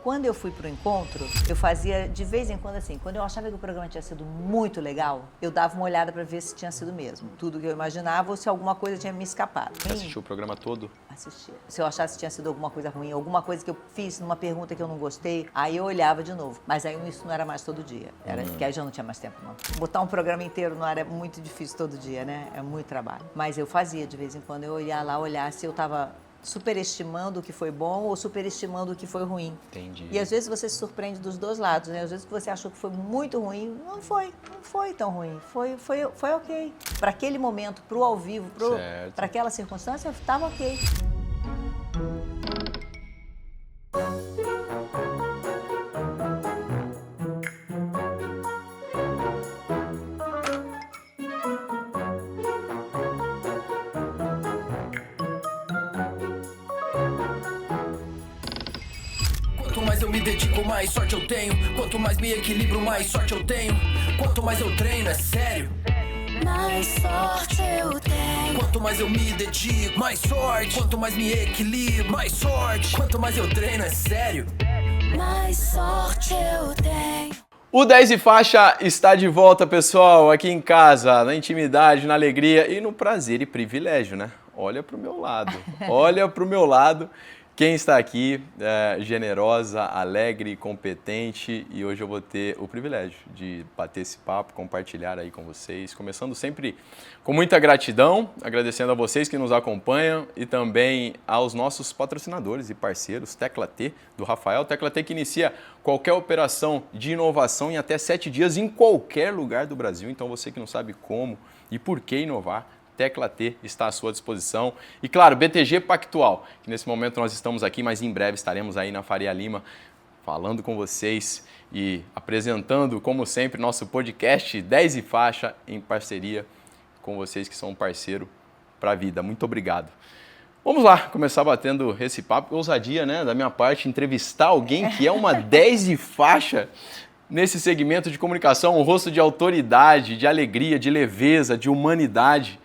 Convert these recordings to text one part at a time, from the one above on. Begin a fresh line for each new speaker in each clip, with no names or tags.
Quando eu fui pro encontro, eu fazia de vez em quando assim, quando eu achava que o programa tinha sido muito legal, eu dava uma olhada para ver se tinha sido mesmo. Tudo que eu imaginava ou se alguma coisa tinha me escapado.
Você assistiu o programa todo?
Assisti. Se eu achasse que tinha sido alguma coisa ruim, alguma coisa que eu fiz numa pergunta que eu não gostei, aí eu olhava de novo. Mas aí isso não era mais todo dia. Era que aí já não tinha mais tempo, não. Botar um programa inteiro não era muito difícil todo dia, né? É muito trabalho. Mas eu fazia de vez em quando, eu ia lá olhar se eu tava superestimando o que foi bom ou superestimando o que foi ruim.
Entendi.
E às vezes você se surpreende dos dois lados, né? Às vezes que você achou que foi muito ruim, não foi tão ruim, foi ok. Para aquele momento, para o ao vivo, para aquela circunstância, estava ok.
Quanto mais eu me dedico, mais sorte eu tenho. Quanto mais me equilibro, mais sorte eu tenho. Quanto mais eu treino, é sério,
mais sorte eu tenho.
Quanto mais eu me dedico, mais sorte. Quanto mais me equilibro, mais sorte. Quanto mais eu treino, é sério,
mais sorte eu tenho.
O 10 e Faixa está de volta, pessoal, aqui em casa, na intimidade, na alegria e no prazer e privilégio, né? Olha pro meu lado, olha pro meu lado. Quem está aqui é generosa, alegre, competente, e hoje eu vou ter o privilégio de bater esse papo, compartilhar aí com vocês, começando sempre com muita gratidão, agradecendo a vocês que nos acompanham e também aos nossos patrocinadores e parceiros, Tecla T, do Rafael. Tecla T que inicia qualquer operação de inovação em até 7 dias em qualquer lugar do Brasil, então você que não sabe como e por que inovar, Tecla T está à sua disposição. E claro, BTG Pactual, que nesse momento nós estamos aqui, mas em breve estaremos aí na Faria Lima falando com vocês e apresentando, como sempre, nosso podcast 10 e Faixa em parceria com vocês que são um parceiro para a vida. Muito obrigado. Vamos lá, começar batendo esse papo. Ousadia, né, da minha parte, entrevistar alguém que é uma 10 e Faixa nesse segmento de comunicação, um rosto de autoridade, de alegria, de leveza, de humanidade.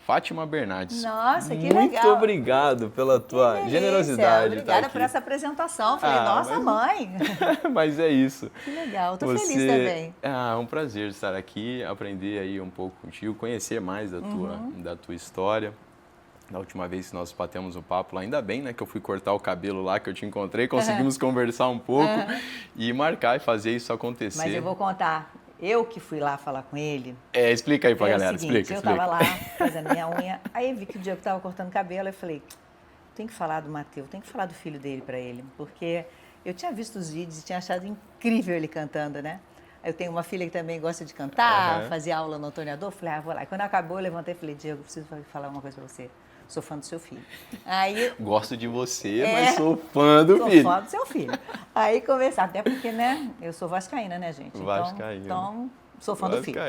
Fátima Bernardes.
Nossa, que legal.
Muito obrigado pela tua generosidade.
Obrigada por essa apresentação. Falei, nossa, mãe.
Mas é isso.
Que legal, tô feliz também.
É um prazer estar aqui, aprender aí um pouco contigo, conhecer mais da tua história. Da última vez que nós batemos o papo lá, ainda bem, né, que eu fui cortar o cabelo lá, que eu te encontrei, conseguimos conversar um pouco e marcar e fazer isso acontecer.
Mas eu vou contar. Eu que fui lá falar com ele.
Explica aí pra galera,
o seguinte,
explica.
Eu tava lá fazendo minha unha, aí vi que o Diego tava cortando cabelo, eu falei, tem que falar do Matheus, tem que falar do filho dele pra ele, porque eu tinha visto os vídeos e tinha achado incrível ele cantando, né? Eu tenho uma filha que também gosta de cantar, fazia aula no Antônio Adolfo, falei, vou lá. E quando acabou, eu levantei e falei, Diego, preciso falar uma coisa pra você. Sou fã do seu filho. Aí,
gosto de você, mas sou fã do filho.
Sou fã do seu filho. Aí conversar, até porque, né, eu sou vascaína, né, gente?
Vascaína.
Então sou fã do filho.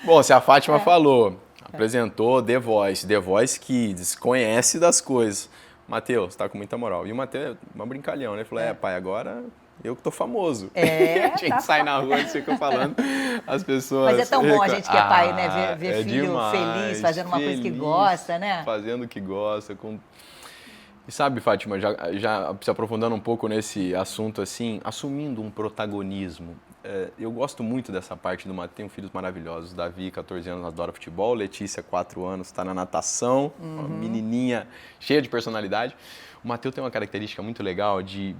Bom, se a Fátima falou, apresentou The Voice Kids, conhece das coisas. Matheus, tá com muita moral. E o Matheus é uma brincalhão, né? Ele falou, pai, agora eu que tô famoso. A gente sai na rua e fica falando, as pessoas...
Mas é tão bom a gente que é pai, né? Ver filho
demais,
feliz, fazendo uma coisa que gosta, né?
Fazendo o que gosta. E sabe, Fátima, já se aprofundando um pouco nesse assunto, assim, assumindo um protagonismo. Eu gosto muito dessa parte do Matheus, tenho filhos maravilhosos. Davi, 14 anos, adora futebol. Letícia, 4 anos, está na natação. Uma menininha cheia de personalidade. O Matheus tem uma característica muito legal de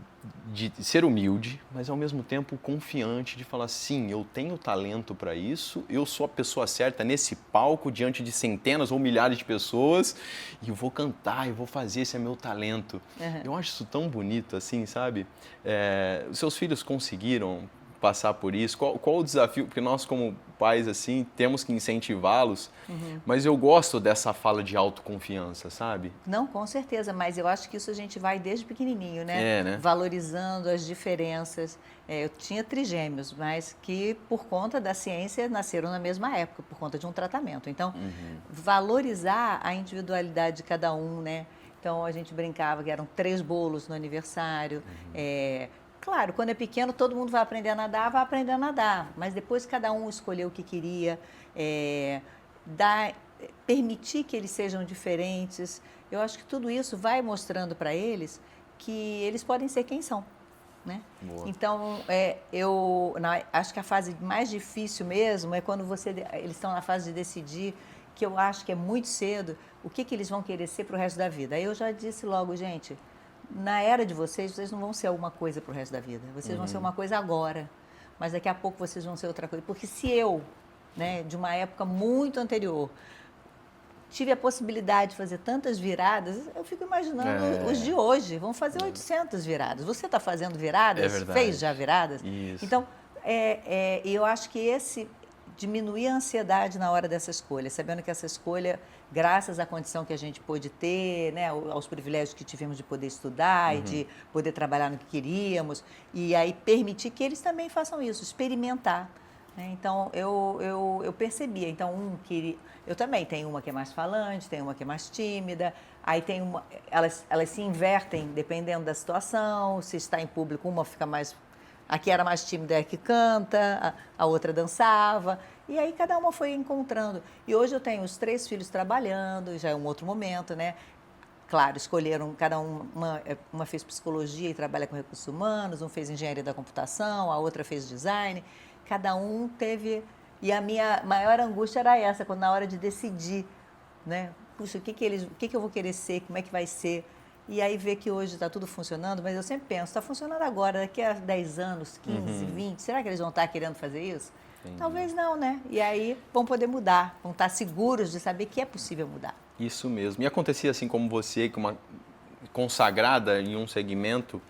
ser humilde, mas ao mesmo tempo confiante, de falar, sim, eu tenho talento para isso, eu sou a pessoa certa nesse palco, diante de centenas ou milhares de pessoas, e eu vou cantar, eu vou fazer, esse é meu talento. Eu acho isso tão bonito, assim, sabe? Os seus filhos conseguiram passar por isso? Qual o desafio? Porque nós, como pais, assim, temos que incentivá-los, mas eu gosto dessa fala de autoconfiança, sabe?
Não, com certeza, mas eu acho que isso a gente vai desde pequenininho, né?
Né?
Valorizando as diferenças. Eu tinha trigêmeos, mas que, por conta da ciência, nasceram na mesma época, por conta de um tratamento. Então, valorizar a individualidade de cada um, né? Então, a gente brincava que eram 3 bolos no aniversário, Claro, quando é pequeno, todo mundo vai aprender a nadar, mas depois cada um escolheu o que queria, permitir que eles sejam diferentes. Eu acho que tudo isso vai mostrando para eles que eles podem ser quem são. né?
Boa.
Então, acho que a fase mais difícil mesmo é quando eles estão na fase de decidir, que eu acho que é muito cedo, o que eles vão querer ser para o resto da vida. Aí eu já disse logo, gente, na era de vocês não vão ser alguma coisa para o resto da vida. Vocês vão ser uma coisa agora, mas daqui a pouco vocês vão ser outra coisa. Porque se eu, né, de uma época muito anterior, tive a possibilidade de fazer tantas viradas, eu fico imaginando os de hoje, vão fazer 800 viradas. Você está fazendo viradas?
É verdade.
Fez já viradas?
Isso.
Então, eu acho que diminuir a ansiedade na hora dessa escolha, sabendo que essa escolha, graças à condição que a gente pôde ter, né, aos privilégios que tivemos de poder estudar e de poder trabalhar no que queríamos, e aí permitir que eles também façam isso, experimentar. Né? Então, eu percebia. Então, eu também tenho uma que é mais falante, tem uma que é mais tímida, aí tem elas se invertem dependendo da situação, se está em público, uma fica mais... A que era mais tímida é a que canta, a outra dançava, e aí cada uma foi encontrando. E hoje eu tenho os 3 filhos trabalhando, já é um outro momento, né? Claro, escolheram, cada uma fez psicologia e trabalha com recursos humanos, um fez engenharia da computação, a outra fez design, cada um teve... E a minha maior angústia era essa, quando na hora de decidir, né? Puxa, o que eu vou querer ser, como é que vai ser? E aí ver que hoje está tudo funcionando, mas eu sempre penso, está funcionando agora, daqui a 10 anos, 15, 20, será que eles vão estar querendo fazer isso? Entendi. Talvez não, né? E aí vão poder mudar, vão estar seguros de saber que é possível mudar.
Isso mesmo. E acontecia assim como você, que uma consagrada em um segmento,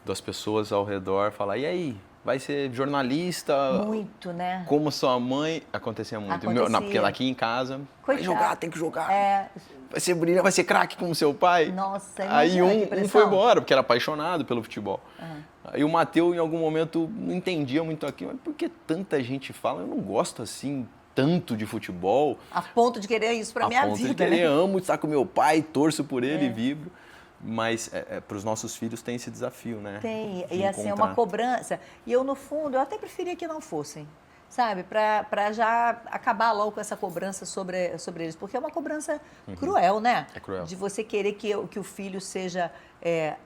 das pessoas ao redor falar, e aí, vai ser jornalista?
Muito, né?
Como sua mãe? Acontecia muito.
Acontecia.
Não, porque aqui em casa,
Coitado.
vai jogar, tem que jogar.
É.
Vai ser brilhante, vai ser craque como seu pai.
Nossa,
aí
imagina que
um foi embora, porque era apaixonado pelo futebol.
Uhum.
Aí o Matheus, em algum momento, não entendia muito aquilo. Mas por que tanta gente fala? Eu não gosto assim tanto de futebol.
A ponto de querer isso pra minha vida.
A ponto de querer,
né?
amo estar com meu pai, torço por ele, vibro. Mas para os nossos filhos tem esse desafio, né?
Tem,
de
e assim, é uma cobrança. E eu, no fundo, eu até preferia que não fossem, sabe? Para já acabar logo com essa cobrança sobre eles. Porque é uma cobrança cruel, né?
É cruel.
De você querer que o filho seja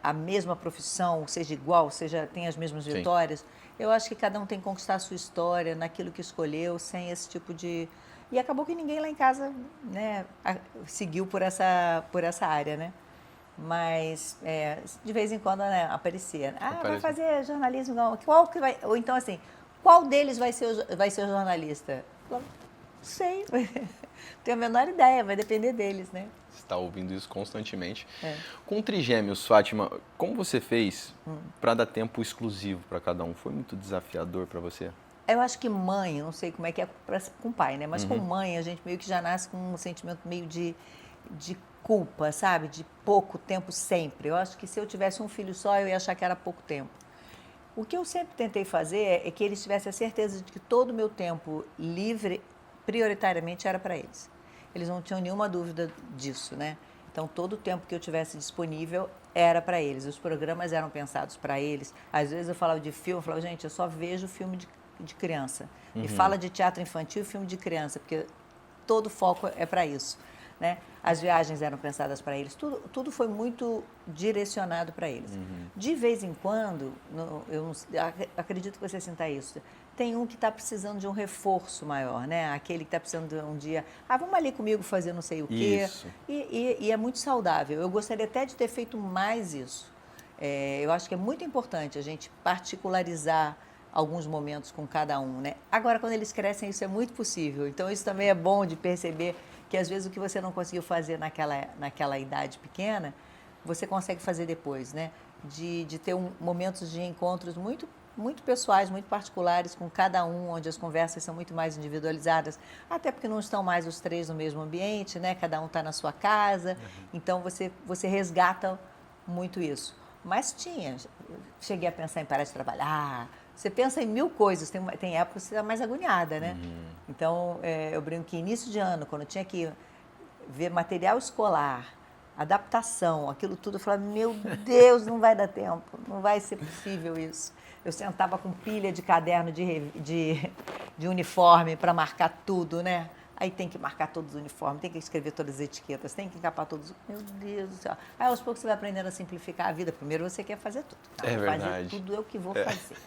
a mesma profissão, seja igual, tenha as mesmas vitórias. Eu acho que cada um tem que conquistar a sua história naquilo que escolheu, sem esse tipo de... E acabou que ninguém lá em casa, né, seguiu por essa área, né? Mas, de vez em quando, né, aparecia. Vai fazer jornalismo, não. Qual que vai... Ou então, assim, qual deles vai ser o jornalista? Não sei. Tenho a menor ideia, vai depender deles, né?
Você está ouvindo isso constantemente. Com trigêmeos, Fátima, como você fez para dar tempo exclusivo para cada um? Foi muito desafiador para você?
Eu acho que mãe, não sei como é que é com pai, né? Mas com mãe, a gente meio que já nasce com um sentimento meio de culpa, sabe? De pouco tempo sempre. Eu acho que se eu tivesse um filho só, eu ia achar que era pouco tempo. O que eu sempre tentei fazer é que eles tivessem a certeza de que todo o meu tempo livre, prioritariamente, era para eles. Eles não tinham nenhuma dúvida disso, né? Então, todo o tempo que eu tivesse disponível era para eles. Os programas eram pensados para eles. Às vezes eu falava de filme, eu falava, gente, eu só vejo filme de criança. E fala de teatro infantil e filme de criança, porque todo o foco é para isso. Né? As viagens eram pensadas para eles, tudo foi muito direcionado para eles. De vez em quando, eu acredito que você sinta isso, tem um que está precisando de um reforço maior, né? Aquele que está precisando de um dia, vamos ali comigo fazer não sei o quê.
Isso.
E é muito saudável. Eu gostaria até de ter feito mais isso. Eu acho que é muito importante a gente particularizar alguns momentos com cada um, né? Agora, quando eles crescem, isso é muito possível. Então, isso também é bom de perceber que, às vezes, o que você não conseguiu fazer naquela idade pequena, você consegue fazer depois, né? De ter momentos de encontros muito, muito pessoais, muito particulares com cada um, onde as conversas são muito mais individualizadas, até porque não estão mais os 3 no mesmo ambiente, né? Cada um está na sua casa, então você resgata muito isso. Mas cheguei a pensar em parar de trabalhar. Você pensa em 1000 coisas, tem épocas que você está mais agoniada, né? Então, eu brinco que início de ano, quando eu tinha que ver material escolar, adaptação, aquilo tudo, eu falava, meu Deus, não vai dar tempo, não vai ser possível isso. Eu sentava com pilha de caderno de uniforme para marcar tudo, né? Aí tem que marcar todos os uniformes, tem que escrever todas as etiquetas, tem que encapar todos. Meu Deus do céu. Aí aos poucos você vai aprendendo a simplificar a vida. Primeiro você quer fazer tudo. Não,
É
vou fazer
verdade.
tudo eu que vou fazer.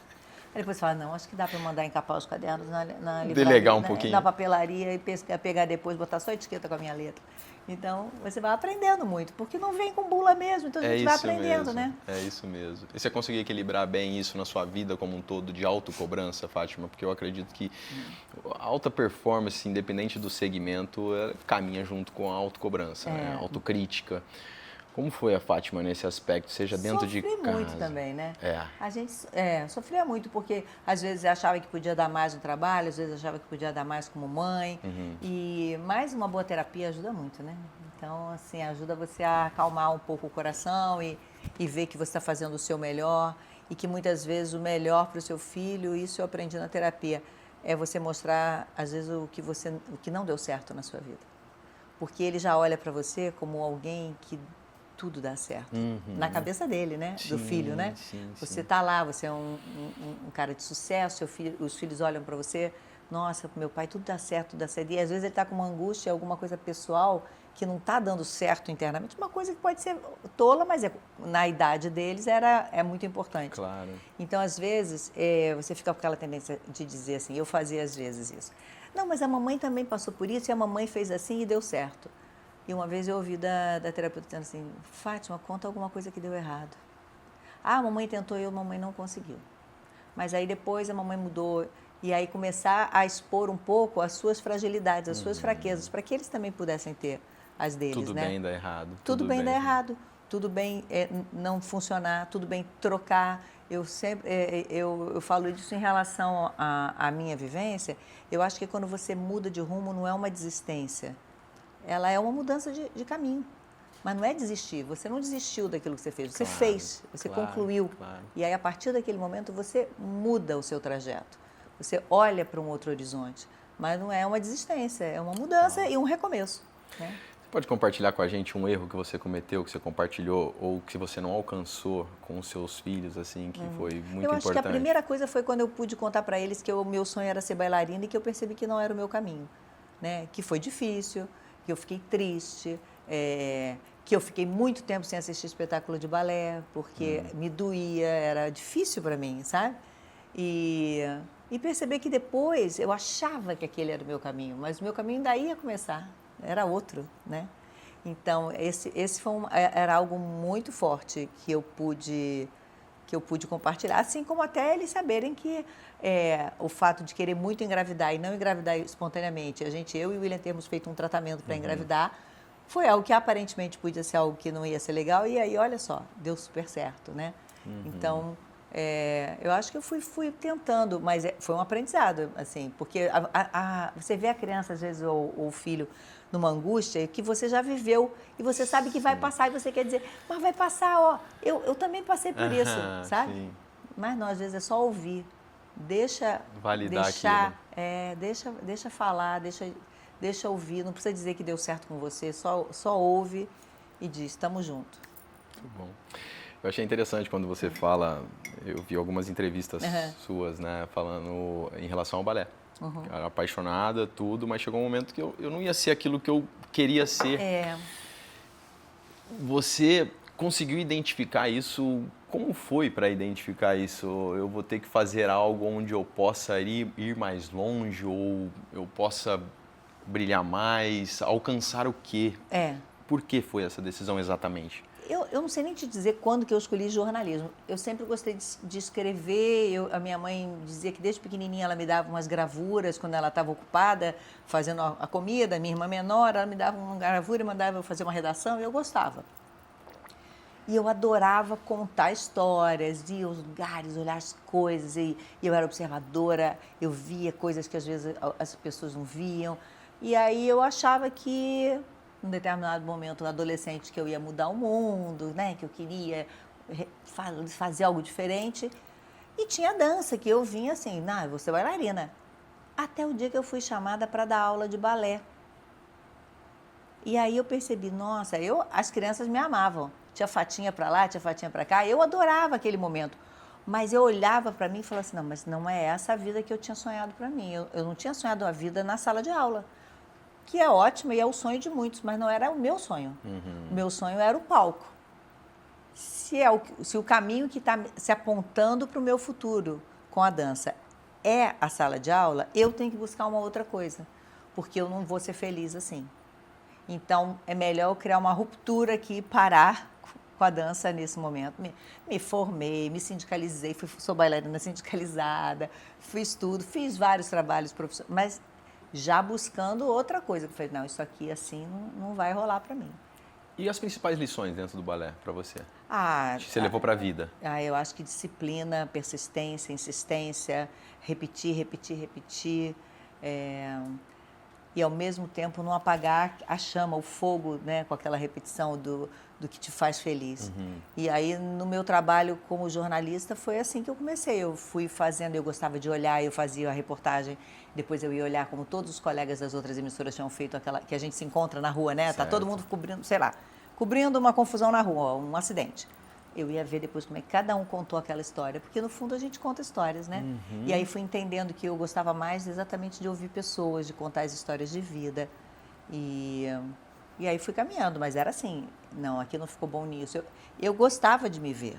Aí depois você fala, não, acho que dá para mandar encapar os cadernos na livraria,
Delegar um pouquinho.
na papelaria e pegar depois, botar só a etiqueta com a minha letra. Então, você vai aprendendo muito, porque não vem com bula mesmo, então a gente vai aprendendo,
mesmo,
né?
É isso mesmo. E você conseguir equilibrar bem isso na sua vida como um todo, de autocobrança, Fátima? Porque eu acredito que a alta performance, independente do segmento, caminha junto com a autocobrança, né? Autocrítica. Como foi a Fátima nesse aspecto, seja dentro de casa?
Sofri muito também, né?
É.
A gente sofria muito porque às vezes achava que podia dar mais no trabalho, às vezes achava que podia dar mais como mãe. E mais uma boa terapia ajuda muito, né? Então, assim, ajuda você a acalmar um pouco o coração e ver que você está fazendo o seu melhor e que muitas vezes o melhor para o seu filho, isso eu aprendi na terapia, é você mostrar, às vezes, o que não deu certo na sua vida. Porque ele já olha para você como alguém que tudo dá certo. Na cabeça dele, né? Do filho, né? Você tá lá, você é um cara de sucesso, os filhos olham para você, nossa, meu pai, tudo dá certo, tudo dá certo. E às vezes ele tá com uma angústia, alguma coisa pessoal que não tá dando certo internamente, uma coisa que pode ser tola, mas na idade deles é muito importante.
Claro.
Então, às vezes, você fica com aquela tendência de dizer assim, eu fazia às vezes isso. Não, mas a mamãe também passou por isso e a mamãe fez assim e deu certo. E uma vez eu ouvi da terapeuta dizendo assim, Fátima, conta alguma coisa que deu errado. Ah, a mamãe tentou e a mamãe não conseguiu. Mas aí depois a mamãe mudou. E aí começar a expor um pouco as suas fragilidades, as suas fraquezas, para que eles também pudessem ter as deles,
Tudo
né?
bem dar errado.
Tudo bem dar errado. Tudo bem não funcionar, tudo bem trocar. Eu sempre eu falo disso em relação à minha vivência. Eu acho que quando você muda de rumo, não é uma desistência. Ela é uma mudança de caminho. Mas não é desistir. Você não desistiu daquilo que você fez. Você fez, você concluiu.
Claro.
E aí, a partir daquele momento, você muda o seu trajeto. Você olha para um outro horizonte. Mas não é uma desistência, é uma mudança e um recomeço. Né?
Você pode compartilhar com a gente um erro que você cometeu, que você compartilhou, ou que você não alcançou com os seus filhos, assim, que foi muito importante?
Eu acho que a primeira coisa foi quando eu pude contar para eles que o meu sonho era ser bailarina e que eu percebi que não era o meu caminho. Né? Que foi difícil, que eu fiquei triste, que eu fiquei muito tempo sem assistir espetáculo de balé, porque me doía, era difícil para mim, sabe? E perceber que depois eu achava que aquele era o meu caminho, mas o meu caminho ainda ia começar, era outro, né? Então, esse foi era algo muito forte que eu pude compartilhar, assim como até eles saberem que o fato de querer muito engravidar e não engravidar espontaneamente, eu e o William termos feito um tratamento para engravidar, foi algo que aparentemente podia ser algo que não ia ser legal, e aí, olha só, deu super certo, né? Então, eu acho que eu fui tentando, mas foi um aprendizado, assim, porque você vê a criança, às vezes, ou o filho, numa angústia que você já viveu e você sabe que vai passar e você quer dizer, mas vai passar, ó, eu também passei por isso, sabe? Sim. Mas não, às vezes é só ouvir,
validar
aquilo. Deixa falar, deixa ouvir, não precisa dizer que deu certo com você, só ouve e diz, estamos juntos.
Muito bom. Eu achei interessante quando você fala, eu vi algumas entrevistas suas, né, falando em relação ao balé. Era apaixonada, tudo, mas chegou um momento que eu não ia ser aquilo que eu queria ser. Você conseguiu identificar isso? Como foi para identificar isso? Eu vou ter que fazer algo onde eu possa ir mais longe ou eu possa brilhar mais, alcançar o quê? Por que foi essa decisão exatamente?
Eu não sei nem te dizer quando que eu escolhi jornalismo. Eu sempre gostei de escrever. A minha mãe dizia que desde pequenininha ela me dava umas gravuras quando ela estava ocupada fazendo a comida. Minha irmã menor, ela me dava uma gravura e mandava eu fazer uma redação e eu gostava. E eu adorava contar histórias, ir aos lugares, olhar as coisas. E eu era observadora, eu via coisas que às vezes as pessoas não viam. E aí eu achava que, num determinado momento, adolescente, que eu ia mudar o mundo, né? Que eu queria fazer algo diferente. E tinha dança, que eu vinha assim, não, eu vou ser bailarina. Até o dia que eu fui chamada para dar aula de balé. E aí eu percebi, nossa, as crianças me amavam. Tinha fatinha para lá, tinha fatinha para cá. Eu adorava aquele momento. Mas eu olhava para mim e falava assim, não, mas não é essa a vida que eu tinha sonhado para mim. Eu não tinha sonhado a vida na sala de aula. que é ótima e é o sonho de muitos, mas não era o meu sonho. O meu sonho era o palco. Se o caminho que está se apontando para o meu futuro com a dança é a sala de aula, eu tenho que buscar uma outra coisa, porque eu não vou ser feliz assim. Então, é melhor eu criar uma ruptura aqui e parar com a dança nesse momento. Me formei, me sindicalizei, sou bailarina sindicalizada, fiz tudo, fiz vários trabalhos profissionais, mas já buscando outra coisa. Eu falei, não, isso aqui assim não vai rolar para mim.
E as principais lições dentro do balé para você? Que você
Ah,
levou para a vida?
eu acho que disciplina, persistência, insistência, repetir, repetir, repetir. E ao mesmo tempo não apagar a chama, o fogo, né, com aquela repetição do que te faz feliz. E aí, no meu trabalho como jornalista, foi assim que eu comecei. Eu fui fazendo, eu gostava de olhar, eu fazia a reportagem, depois eu ia olhar como todos os colegas das outras emissoras tinham feito, aquela que a gente se encontra na rua, né? Certo. Tá todo mundo cobrindo, sei lá, cobrindo uma confusão na rua, um acidente. Eu ia ver depois como é que cada um contou aquela história, porque no fundo a gente conta histórias, né? E aí fui entendendo que eu gostava mais exatamente de ouvir pessoas, de contar as histórias de vida. E aí fui caminhando, mas era assim, não, aqui não ficou bom nisso. Eu gostava de me ver,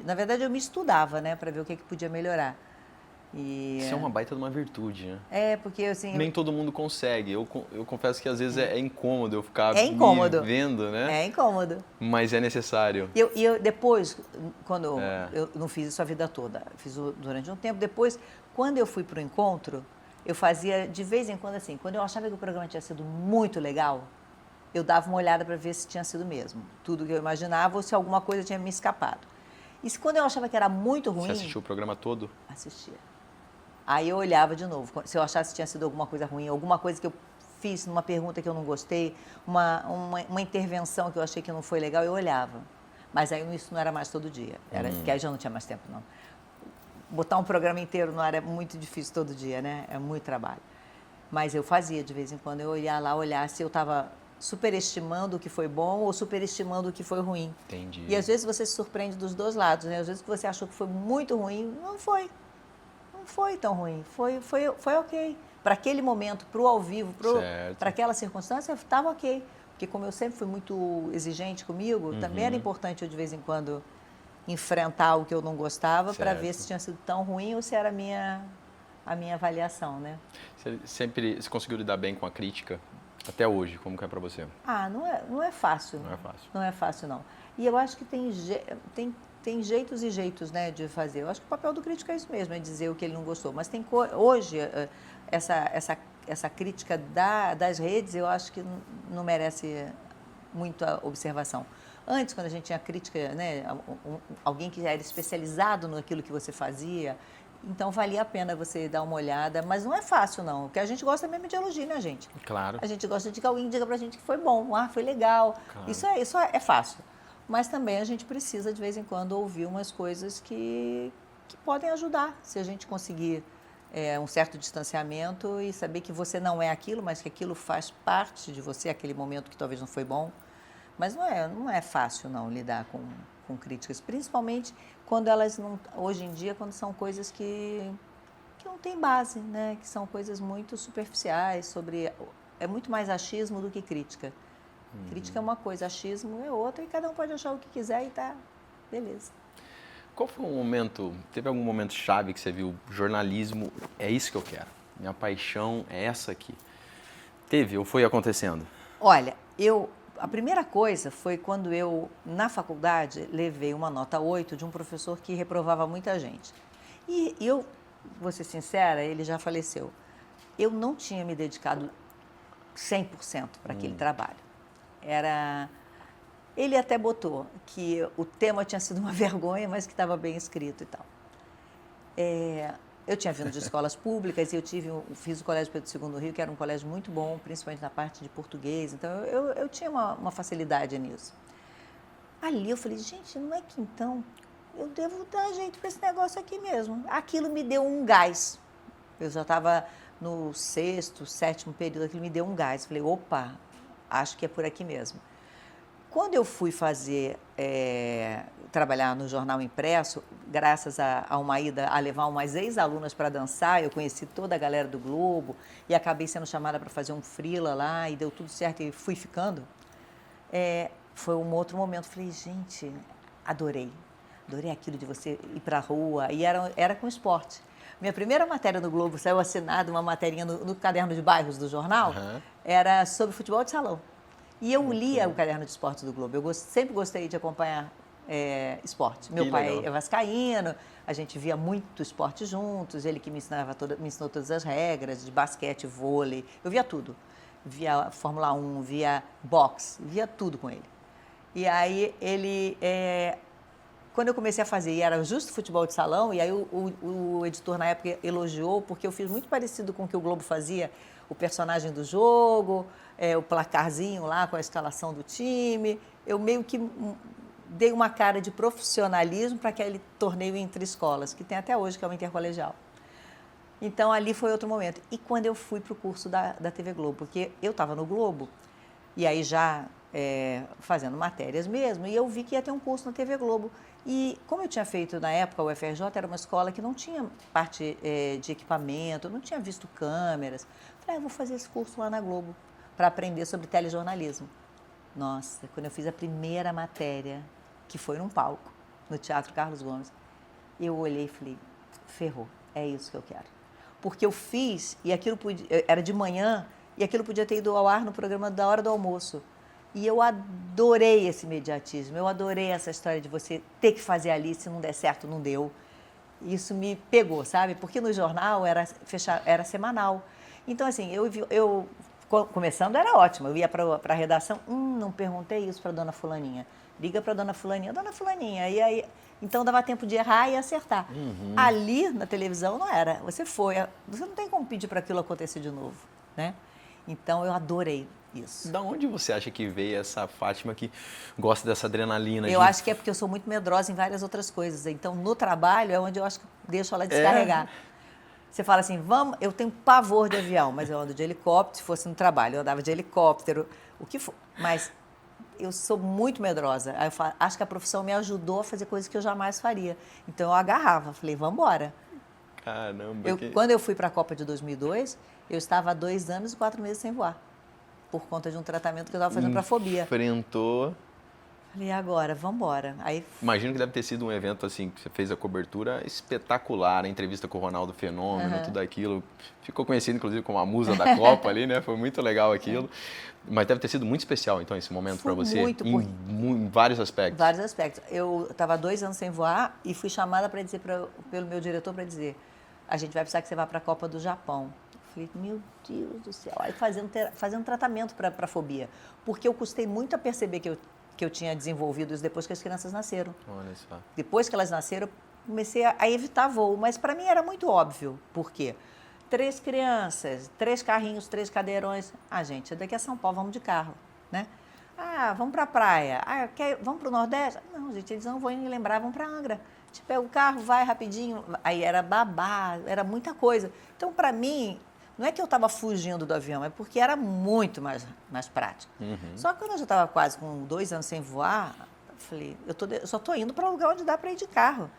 na verdade eu me estudava, né, para ver o que podia melhorar.
Isso é uma baita de uma virtude, né?
Porque assim...
Nem todo mundo consegue. Eu confesso que às vezes é incômodo eu ficar me vendo, né?
É incômodo.
Mas é necessário.
E eu depois, quando eu não fiz isso a vida toda, fiz durante um tempo, depois, quando eu fui para o encontro, eu fazia de vez em quando assim, quando eu achava que o programa tinha sido muito legal, eu dava uma olhada para ver se tinha sido mesmo. Tudo que eu imaginava ou se alguma coisa tinha me escapado. E quando eu achava que era muito ruim...
Você assistiu o programa todo?
Assistia. Aí eu olhava de novo, se eu achasse que tinha sido alguma coisa ruim, alguma coisa que eu fiz numa pergunta que eu não gostei, uma intervenção que eu achei que não foi legal, eu olhava. Mas aí isso não era mais todo dia, porque aí já não tinha mais tempo, não. Botar um programa inteiro não era muito difícil todo dia, né? É muito trabalho. Mas eu fazia de vez em quando, eu ia lá olhar se eu estava superestimando o que foi bom ou superestimando o que foi ruim.
Entendi.
E às vezes você se surpreende dos dois lados, né? Às vezes que você achou que foi muito ruim, não foi. Não foi tão ruim, foi ok. Para aquele momento, para o ao vivo, para aquela circunstância, estava ok. Porque como eu sempre fui muito exigente comigo, também era importante eu de vez em quando enfrentar o que eu não gostava para ver se tinha sido tão ruim ou se era a minha avaliação, né?
Você conseguiu lidar bem com a crítica até hoje? Como que é para você?
Não é fácil.
Não é fácil.
Não é fácil, não. E eu acho que tem jeitos e jeitos, né, de fazer. Eu acho que o papel do crítico é isso mesmo, é dizer o que ele não gostou. Mas hoje, essa crítica das redes, eu acho que não merece muita observação. Antes, quando a gente tinha crítica, né, alguém que era especializado naquilo que você fazia, então valia a pena você dar uma olhada. Mas não é fácil, não. Porque a gente gosta mesmo de elogio, né, gente?
Claro.
A gente gosta de que alguém diga pra gente que foi bom, foi legal.
Claro.
Isso é fácil. Mas também a gente precisa, de vez em quando, ouvir umas coisas que podem ajudar. Se a gente conseguir um certo distanciamento e saber que você não é aquilo, mas que aquilo faz parte de você, aquele momento que talvez não foi bom. Mas não é fácil, não, lidar com críticas. Principalmente quando elas não... Hoje em dia, quando são coisas que não têm base, né? Que são coisas muito superficiais, é muito mais achismo do que crítica. Crítica é uma coisa, achismo é outra, e cada um pode achar o que quiser e tá, beleza.
Qual foi teve algum momento chave que você viu, jornalismo, é isso que eu quero, minha paixão é essa aqui? Teve ou foi acontecendo?
Olha, a primeira coisa foi quando eu, na faculdade, levei uma nota 8 de um professor que reprovava muita gente. E eu, vou ser sincera, ele já faleceu, eu não tinha me dedicado 100% para aquele trabalho. Ele até botou que o tema tinha sido uma vergonha, mas que estava bem escrito e tal. Eu tinha vindo de escolas públicas e fiz o Colégio Pedro II do Rio, que era um colégio muito bom, principalmente na parte de português, então eu tinha uma facilidade nisso. Ali eu falei, gente, não é que então eu devo dar jeito para esse negócio aqui mesmo. Aquilo me deu um gás. Eu já estava no 6º, 7º período, aquilo me deu um gás. Falei, opa, acho que é por aqui mesmo. Quando eu fui fazer, trabalhar no jornal impresso, graças a uma ida a levar umas ex-alunas para dançar, eu conheci toda a galera do Globo e acabei sendo chamada para fazer um freela lá e deu tudo certo e fui ficando. Foi um outro momento, falei, gente, adorei aquilo de você ir para a rua, e era com esporte. Minha primeira matéria no Globo, saiu assinada uma materinha no caderno de bairros do jornal, era sobre futebol de salão. E eu lia o caderno de esportes do Globo, eu sempre gostei de acompanhar esporte. Meu pai é vascaíno, a gente via muito esporte juntos, ele que me ensinou todas as regras de basquete, vôlei, eu via tudo. Via Fórmula 1, via boxe, via tudo com ele. E aí quando eu comecei a fazer, e era justo futebol de salão, e aí o editor na época elogiou, porque eu fiz muito parecido com o que o Globo fazia, o personagem do jogo, o placarzinho lá com a escalação do time. Eu meio que dei uma cara de profissionalismo para aquele torneio entre escolas, que tem até hoje, que é o intercolegial. Então, ali foi outro momento. E quando eu fui para o curso da TV Globo, porque eu estava no Globo, e aí já fazendo matérias mesmo, e eu vi que ia ter um curso na TV Globo. E como eu tinha feito na época, o UFRJ era uma escola que não tinha parte de equipamento, não tinha visto câmeras. Falei, eu vou fazer esse curso lá na Globo para aprender sobre telejornalismo. Nossa, quando eu fiz a primeira matéria, que foi num palco, no Teatro Carlos Gomes, eu olhei e falei, ferrou, é isso que eu quero. Porque eu fiz, e aquilo era de manhã, e aquilo podia ter ido ao ar no programa da hora do almoço. E eu adorei esse imediatismo, eu adorei essa história de você ter que fazer ali, se não der certo, não deu. Isso me pegou, sabe? Porque no jornal era semanal. Então, assim, eu começando era ótimo, eu ia para a redação, não perguntei isso para a dona fulaninha, liga para a dona fulaninha, e aí, então dava tempo de errar e acertar. Ali, na televisão, não era, você não tem como pedir para aquilo acontecer de novo, né? Então, eu adorei isso.
Da onde você acha que veio essa Fátima que gosta dessa adrenalina?
Eu acho que é porque eu sou muito medrosa em várias outras coisas. Então, no trabalho é onde eu acho que deixo ela descarregar. Você fala assim, eu tenho pavor de avião, mas eu ando de helicóptero. Se fosse no trabalho, eu andava de helicóptero, o que for. Mas eu sou muito medrosa. Aí acho que a profissão me ajudou a fazer coisas que eu jamais faria. Então, eu agarrava, falei, vamos embora.
Caramba.
Quando eu fui para a Copa de 2002, eu estava há 2 anos e 4 meses sem voar, por conta de um tratamento que eu estava fazendo para fobia.
Enfrentou.
Falei, agora, vamos embora.
Imagino que deve ter sido um evento assim, que você fez a cobertura espetacular, a entrevista com o Ronaldo Fenômeno, tudo aquilo. Ficou conhecido, inclusive, como a musa da Copa ali, né? Foi muito legal aquilo. Mas deve ter sido muito especial, então, esse momento para você, em vários aspectos.
Vários aspectos. Eu estava 2 anos sem voar e fui chamada para dizer, pelo meu diretor, para dizer, a gente vai precisar que você vá para a Copa do Japão. Falei, meu Deus do céu. Aí fazendo tratamento para fobia. Porque eu custei muito a perceber que eu tinha desenvolvido isso depois que as crianças nasceram.
Olha só.
Depois que elas nasceram, eu comecei a evitar voo. Mas para mim era muito óbvio. Por quê? 3 crianças, 3 carrinhos, 3 cadeirões. Gente, daqui a São Paulo, vamos de carro, né? Vamos para a praia. Vamos para o Nordeste? Não, gente, eles não vão me lembrar, vão para Angra. A gente pega o carro, vai rapidinho. Aí era babá, era muita coisa. Então, para mim, não é que eu estava fugindo do avião, é porque era muito mais prático. Só que quando eu já estava quase com 2 anos sem voar, eu falei, eu só estou indo para um lugar onde dá para ir de carro.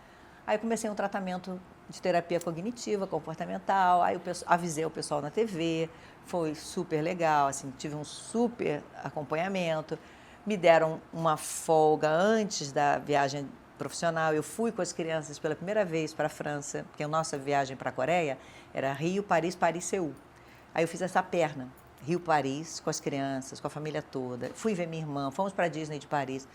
Aí comecei um tratamento de terapia cognitiva, comportamental, aí avisei o pessoal na TV, foi super legal, assim, tive um super acompanhamento, me deram uma folga antes da viagem profissional, eu fui com as crianças pela primeira vez para a França, porque a nossa viagem para a Coreia era Rio, Paris, Paris, Seul. Aí eu fiz essa perna, Rio, Paris, com as crianças, com a família toda, fui ver minha irmã, fomos para a Disney de Paris,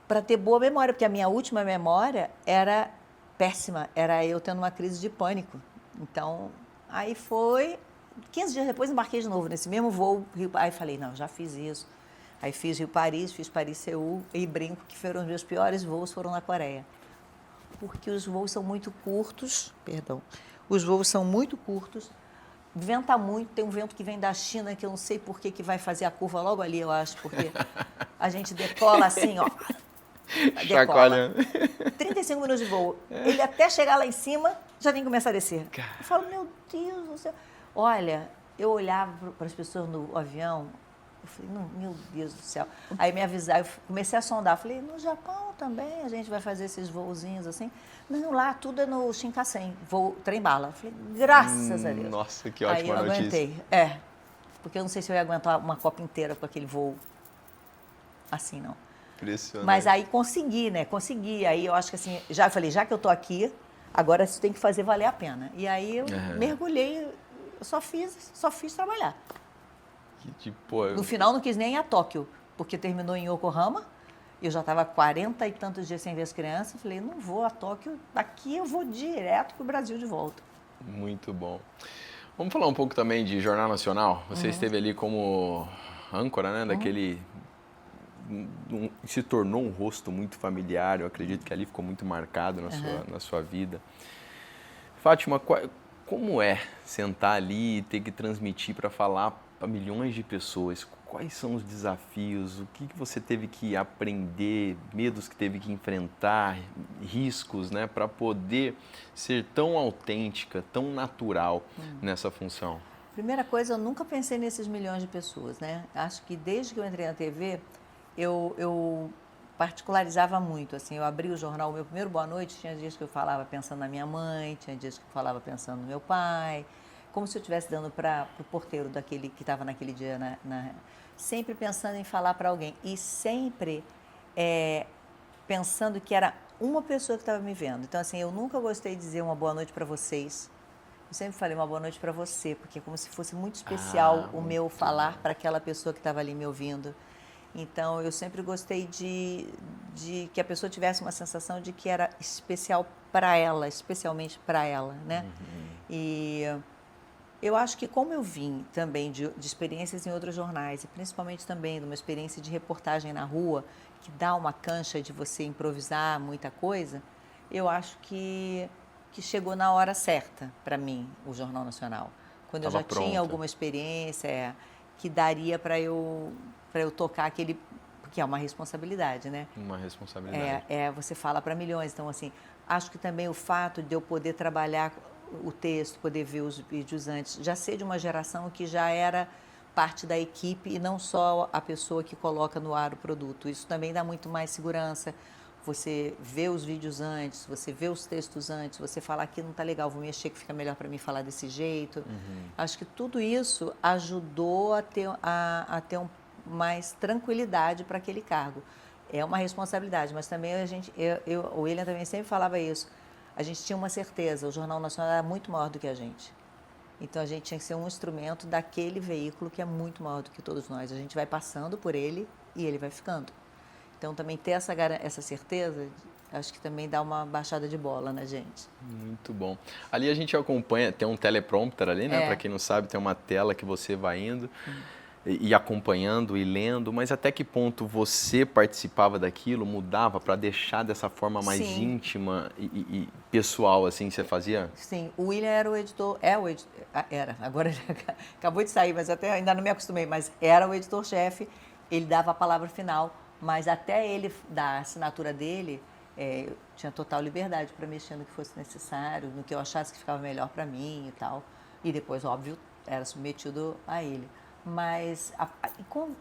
para ter boa memória, porque a minha última memória era péssima, era eu tendo uma crise de pânico. Então, aí foi, 15 dias depois embarquei de novo nesse mesmo voo, aí falei, não, já fiz isso. Aí fiz Rio-Paris, fiz Paris-Seul e brinco que foram os meus piores voos, foram na Coreia. Porque os voos são muito curtos, os voos são muito curtos, venta muito, tem um vento que vem da China que eu não sei por que vai fazer a curva logo ali, eu acho, porque a gente decola assim, ó. Decola. 35 minutos de voo. Ele até chegar lá em cima, já tem que começar a descer. Eu falo, meu Deus do céu. Olha, eu olhava para as pessoas no avião, Eu falei, não, meu Deus do céu. Aí me avisaram, eu comecei a sondar, falei, no Japão também a gente vai fazer esses voozinhos assim. Não, lá tudo é no Shinkansen, voo trem-bala. Falei, graças a Deus.
Nossa, que
Aí
ótima
eu
notícia.
aguentei, porque eu não sei se eu ia aguentar uma Copa inteira com aquele voo assim, não.
Impressionante.
Mas aí consegui, né? Consegui. Aí eu acho que assim, já falei, já que eu tô aqui, agora isso tem que fazer valer a pena. E aí eu mergulhei, eu só fiz trabalhar.
Que tipo,
No final não quis nem ir a Tóquio, porque terminou em Yokohama. Eu já estava 40 e tantos dias sem ver as crianças. Falei, não vou a Tóquio, daqui eu vou direto para o Brasil de volta.
Muito bom. Vamos falar um pouco também de Jornal Nacional. Você esteve ali como âncora, né? Daquele... se tornou um rosto muito familiar. Eu acredito que ali ficou muito marcado na sua vida. Fátima, como é sentar ali e ter que transmitir para falar para milhões de pessoas? Quais são os desafios? O que você teve que aprender? Medos que teve que enfrentar? Riscos, né? Para poder ser tão autêntica, tão natural nessa função?
Primeira coisa, eu nunca pensei nesses milhões de pessoas, né? Acho que desde que eu entrei na TV, eu particularizava muito, assim, eu abri o jornal, o meu primeiro Boa Noite, tinha dias que eu falava pensando na minha mãe, tinha dias que eu falava pensando no meu pai, como se eu estivesse dando para o porteiro daquele que estava naquele dia, sempre pensando em falar para alguém e sempre pensando que era uma pessoa que estava me vendo. Então, assim, eu nunca gostei de dizer uma boa noite para vocês. Eu sempre falei uma boa noite para você, porque é como se fosse muito especial o meu falar para aquela pessoa que estava ali me ouvindo. Então, eu sempre gostei de que a pessoa tivesse uma sensação de que era especial para ela, especialmente para ela, né? E eu acho que como eu vim também de experiências em outros jornais, e principalmente também de uma experiência de reportagem na rua, que dá uma cancha de você improvisar muita coisa, eu acho que chegou na hora certa para mim, o Jornal Nacional. Quando eu já tinha alguma experiência que daria para eu tocar aquele... Porque é uma responsabilidade, né?
Uma responsabilidade.
Você fala para milhões. Então, assim, acho que também o fato de eu poder trabalhar o texto, poder ver os vídeos antes, já ser de uma geração que já era parte da equipe e não só a pessoa que coloca no ar o produto. Isso também dá muito mais segurança. Você vê os vídeos antes, você vê os textos antes, você fala aqui não está legal, vou mexer que fica melhor para mim falar desse jeito. Acho que tudo isso ajudou a ter mais tranquilidade para aquele cargo. É uma responsabilidade, mas também o William também sempre falava isso. A gente tinha uma certeza, o Jornal Nacional era muito maior do que a gente. Então, a gente tinha que ser um instrumento daquele veículo que é muito maior do que todos nós. A gente vai passando por ele e ele vai ficando. Então, também ter essa certeza, acho que também dá uma baixada de bola na gente.
Muito bom. Ali a gente acompanha, tem um teleprompter ali, né? Para quem não sabe, tem uma tela que você vai indo e acompanhando e lendo, mas até que ponto você participava daquilo, mudava para deixar dessa forma mais íntima e pessoal, assim, você fazia?
Sim, o William era o editor, agora já acabou de sair, mas até ainda não me acostumei, mas era o editor-chefe, ele dava a palavra final, mas até ele dar a assinatura dele, eu tinha total liberdade para mexer no que fosse necessário, no que eu achasse que ficava melhor para mim e tal, e depois, óbvio, era submetido a ele. Mas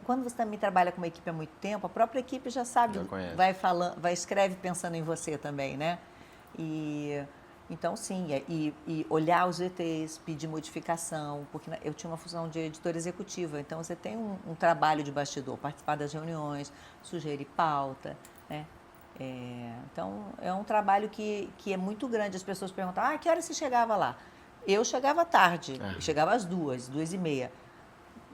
quando você também trabalha com uma equipe há muito tempo, a própria equipe já sabe, vai escreve pensando em você também, né? Então, sim, e olhar os VTs, pedir modificação, porque eu tinha uma função de editora executiva, então você tem um trabalho de bastidor, participar das reuniões, sugerir pauta, né? Então, é um trabalho que é muito grande. As pessoas perguntam, que hora você chegava lá? Eu chegava tarde, chegava às 2h30.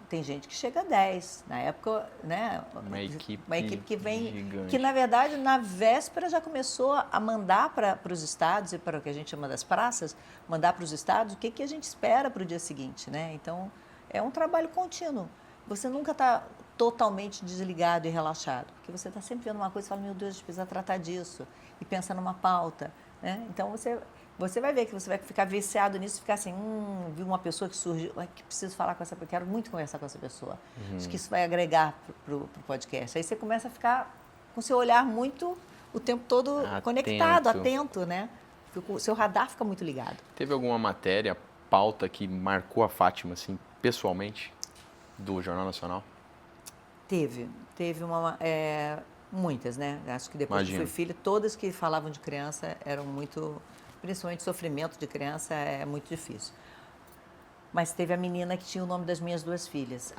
Tem gente que chega às 10. Na época, né? Uma equipe que vem, gigante. Que na verdade, na véspera já começou a mandar para os estados, e para o que a gente chama das praças, mandar para os estados o que a gente espera para o dia seguinte, né? Então, é um trabalho contínuo. Você nunca está totalmente desligado e relaxado, porque você está sempre vendo uma coisa e fala, meu Deus, a gente precisa tratar disso, e pensa numa pauta, né? Então, você vai ver que você vai ficar viciado nisso e ficar assim, vi uma pessoa que surgiu, que preciso falar com essa pessoa, quero muito conversar com essa pessoa. Acho que isso vai agregar para o podcast. Aí você começa a ficar com o seu olhar muito, o tempo todo conectado, atento, né? O seu radar fica muito ligado.
Teve alguma matéria, pauta que marcou a Fátima, assim, pessoalmente, do Jornal Nacional?
Teve muitas, né? Acho que depois que
Imagino.
fui filha, todas que falavam de criança eram muito, principalmente sofrimento de criança é muito difícil. Mas teve a menina que tinha o nome das minhas 2 filhas.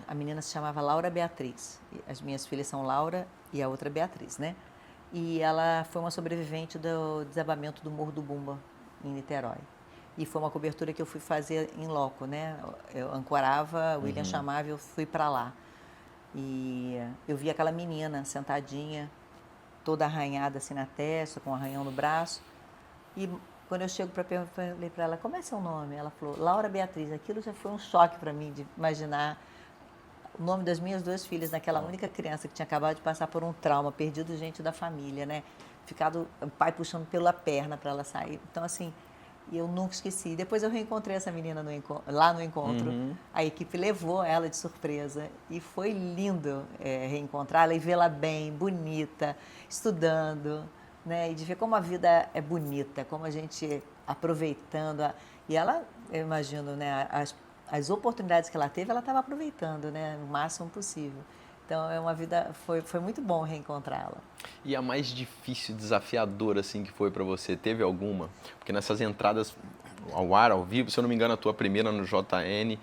A menina se chamava Laura Beatriz. As minhas filhas são Laura e a outra Beatriz, né? E ela foi uma sobrevivente do desabamento do Morro do Bumba, em Niterói. E foi uma cobertura que eu fui fazer em loco, né? Eu ancorava, o William chamava e eu fui para lá. E eu vi aquela menina sentadinha, toda arranhada assim na testa, com um arranhão no braço. E quando eu chego para perguntar, falei para ela, como é seu nome? Ela falou, Laura Beatriz. Aquilo já foi um choque para mim, de imaginar o nome das minhas 2 filhas, naquela única criança que tinha acabado de passar por um trauma, perdido gente da família, né? Ficado o pai puxando pela perna para ela sair. Então, assim, eu nunca esqueci. Depois eu reencontrei essa menina lá no encontro. A equipe levou ela de surpresa e foi lindo reencontrá-la e vê-la bem, bonita, estudando, né? E de ver como a vida é bonita, como a gente aproveitando. E ela, eu imagino, né, as oportunidades que ela teve, ela estava aproveitando, né, o máximo possível. Então, foi muito bom reencontrá-la.
E a mais difícil, desafiadora, assim, que foi pra você, teve alguma? Porque nessas entradas ao ar, ao vivo, se eu não me engano, a tua primeira no JN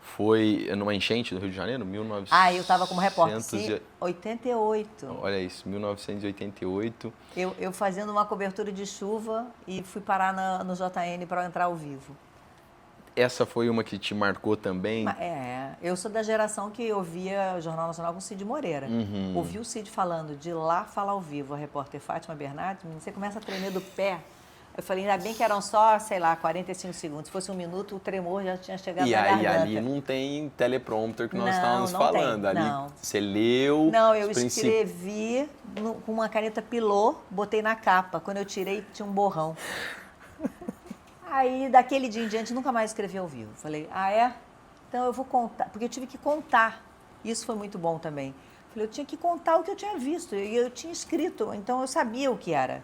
foi numa enchente do Rio de Janeiro, 1900...
Eu estava como repórter, sim, 88.
Olha isso, 1988.
Eu fazendo uma cobertura de chuva e fui parar no JN para entrar ao vivo.
Essa foi uma que te marcou também?
Eu sou da geração que ouvia o Jornal Nacional com o Cid Moreira. Ouvi o Cid falando, de lá fala ao vivo, a repórter Fátima Bernardes, você começa a tremer do pé. Eu falei, ainda bem que eram só, 45 segundos. Se fosse 1 minuto, o tremor já tinha chegado na garganta.
E ali não tem teleprompter que nós estávamos falando.
Tem,
ali
não.
Você leu...
Não, eu escrevi com uma caneta pilô, botei na capa. Quando eu tirei, tinha um borrão. Aí, daquele dia em diante, nunca mais escrevi ao vivo. Falei, então eu vou contar. Porque eu tive que contar. Isso foi muito bom também. Falei, eu tinha que contar o que eu tinha visto. E eu tinha escrito, então eu sabia o que era.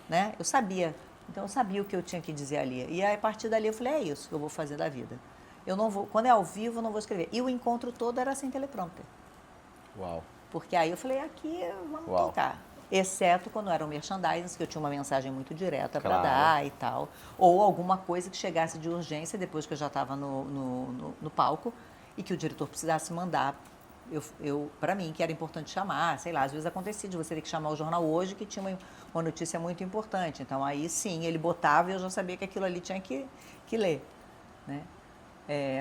Né? Eu sabia. Então eu sabia o que eu tinha que dizer ali. E aí, a partir dali eu falei, é isso que eu vou fazer da vida. Eu não vou, quando é ao vivo, eu não vou escrever. E o encontro todo era sem teleprompter.
Uau.
Porque aí eu falei, aqui vamos tocar. Exceto quando eram merchandising, que eu tinha uma mensagem muito direta para dar e tal. Ou alguma coisa que chegasse de urgência depois que eu já estava no palco e que o diretor precisasse mandar para mim, que era importante chamar. Sei lá, às vezes acontecia de você ter que chamar o jornal hoje, que tinha uma notícia muito importante. Então, aí sim, ele botava e eu já sabia que aquilo ali tinha que ler, né?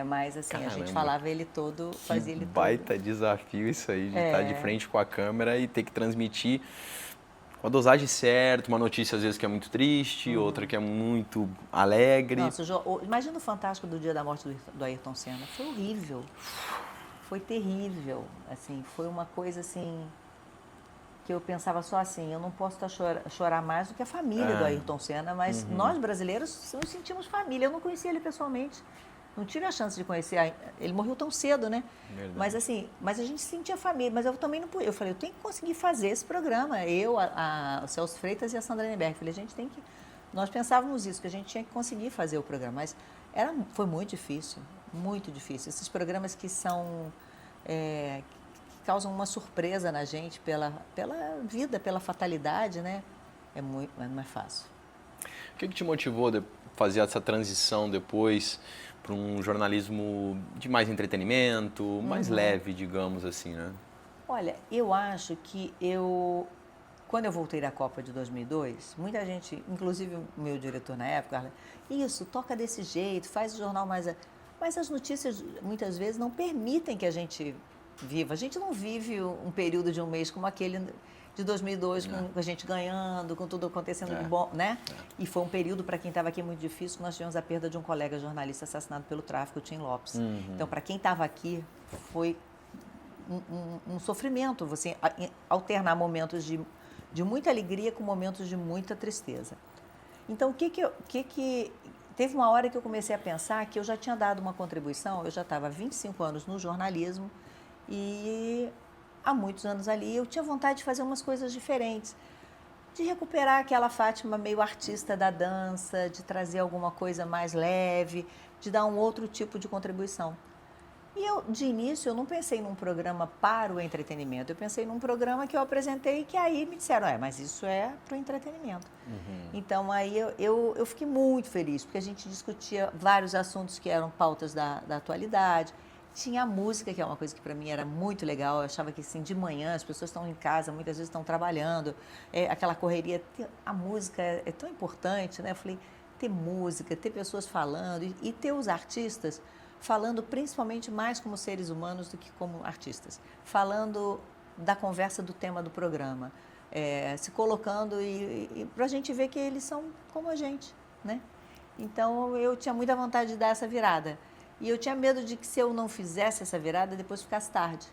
Mas assim,
Caramba.
a gente falava ele todo, fazia ele todo.
Baita desafio isso aí, de estar de frente com a câmera e ter que transmitir com a dosagem certa, uma notícia às vezes que é muito triste, outra que é muito alegre.
Nossa, imagina o Fantástico do dia da morte do Ayrton Senna. Foi horrível. Foi terrível. Assim, foi uma coisa assim que eu pensava só assim, eu não posso chorar mais do que a família do Ayrton Senna, mas nós brasileiros nos sentimos família. Eu não conhecia ele pessoalmente. Não tive a chance de conhecer, ele morreu tão cedo, né?
Verdade.
Mas assim, a gente sentia família, mas eu também não pude. Eu falei, eu tenho que conseguir fazer esse programa. Eu, o Celso Freitas e a Sandra Nenberg. Falei, a gente tem que... Nós pensávamos isso, que a gente tinha que conseguir fazer o programa, mas foi muito difícil, muito difícil. Esses programas que são... que causam uma surpresa na gente pela vida, pela fatalidade, né? Não é fácil.
O que te motivou a fazer essa transição depois para um jornalismo de mais entretenimento, mais leve, digamos assim, né?
Olha, eu acho que quando eu voltei da Copa de 2002, muita gente, inclusive o meu diretor na época, isso, toca desse jeito, faz o jornal mais... Mas as notícias, muitas vezes, não permitem que a gente viva. A gente não vive um período de um mês como aquele de 2002, com a gente ganhando, com tudo acontecendo de bom, né? E foi um período, para quem estava aqui, muito difícil, que nós tivemos a perda de um colega jornalista assassinado pelo tráfico, o Tim Lopes. Então, para quem estava aqui, foi um sofrimento, você alternar momentos de muita alegria com momentos de muita tristeza. Então, teve uma hora que eu comecei a pensar que eu já tinha dado uma contribuição, eu já estava há 25 anos no jornalismo e há muitos anos ali eu tinha vontade de fazer umas coisas diferentes, de recuperar aquela Fátima meio artista da dança, de trazer alguma coisa mais leve, de dar um outro tipo de contribuição. E eu, de início, eu não pensei num programa para o entretenimento, eu pensei num programa que eu apresentei e que aí me disseram, mas isso é para o entretenimento. Então, aí eu fiquei muito feliz, porque a gente discutia vários assuntos que eram pautas da atualidade. Tinha a música, que é uma coisa que para mim era muito legal, eu achava que assim, de manhã as pessoas estão em casa, muitas vezes estão trabalhando, aquela correria, a música é tão importante, né? Eu falei, ter música, ter pessoas falando e ter os artistas falando principalmente mais como seres humanos do que como artistas, falando da conversa do tema do programa, se colocando e para a gente ver que eles são como a gente, né? Então eu tinha muita vontade de dar essa virada e eu tinha medo de que se eu não fizesse essa virada depois ficasse tarde.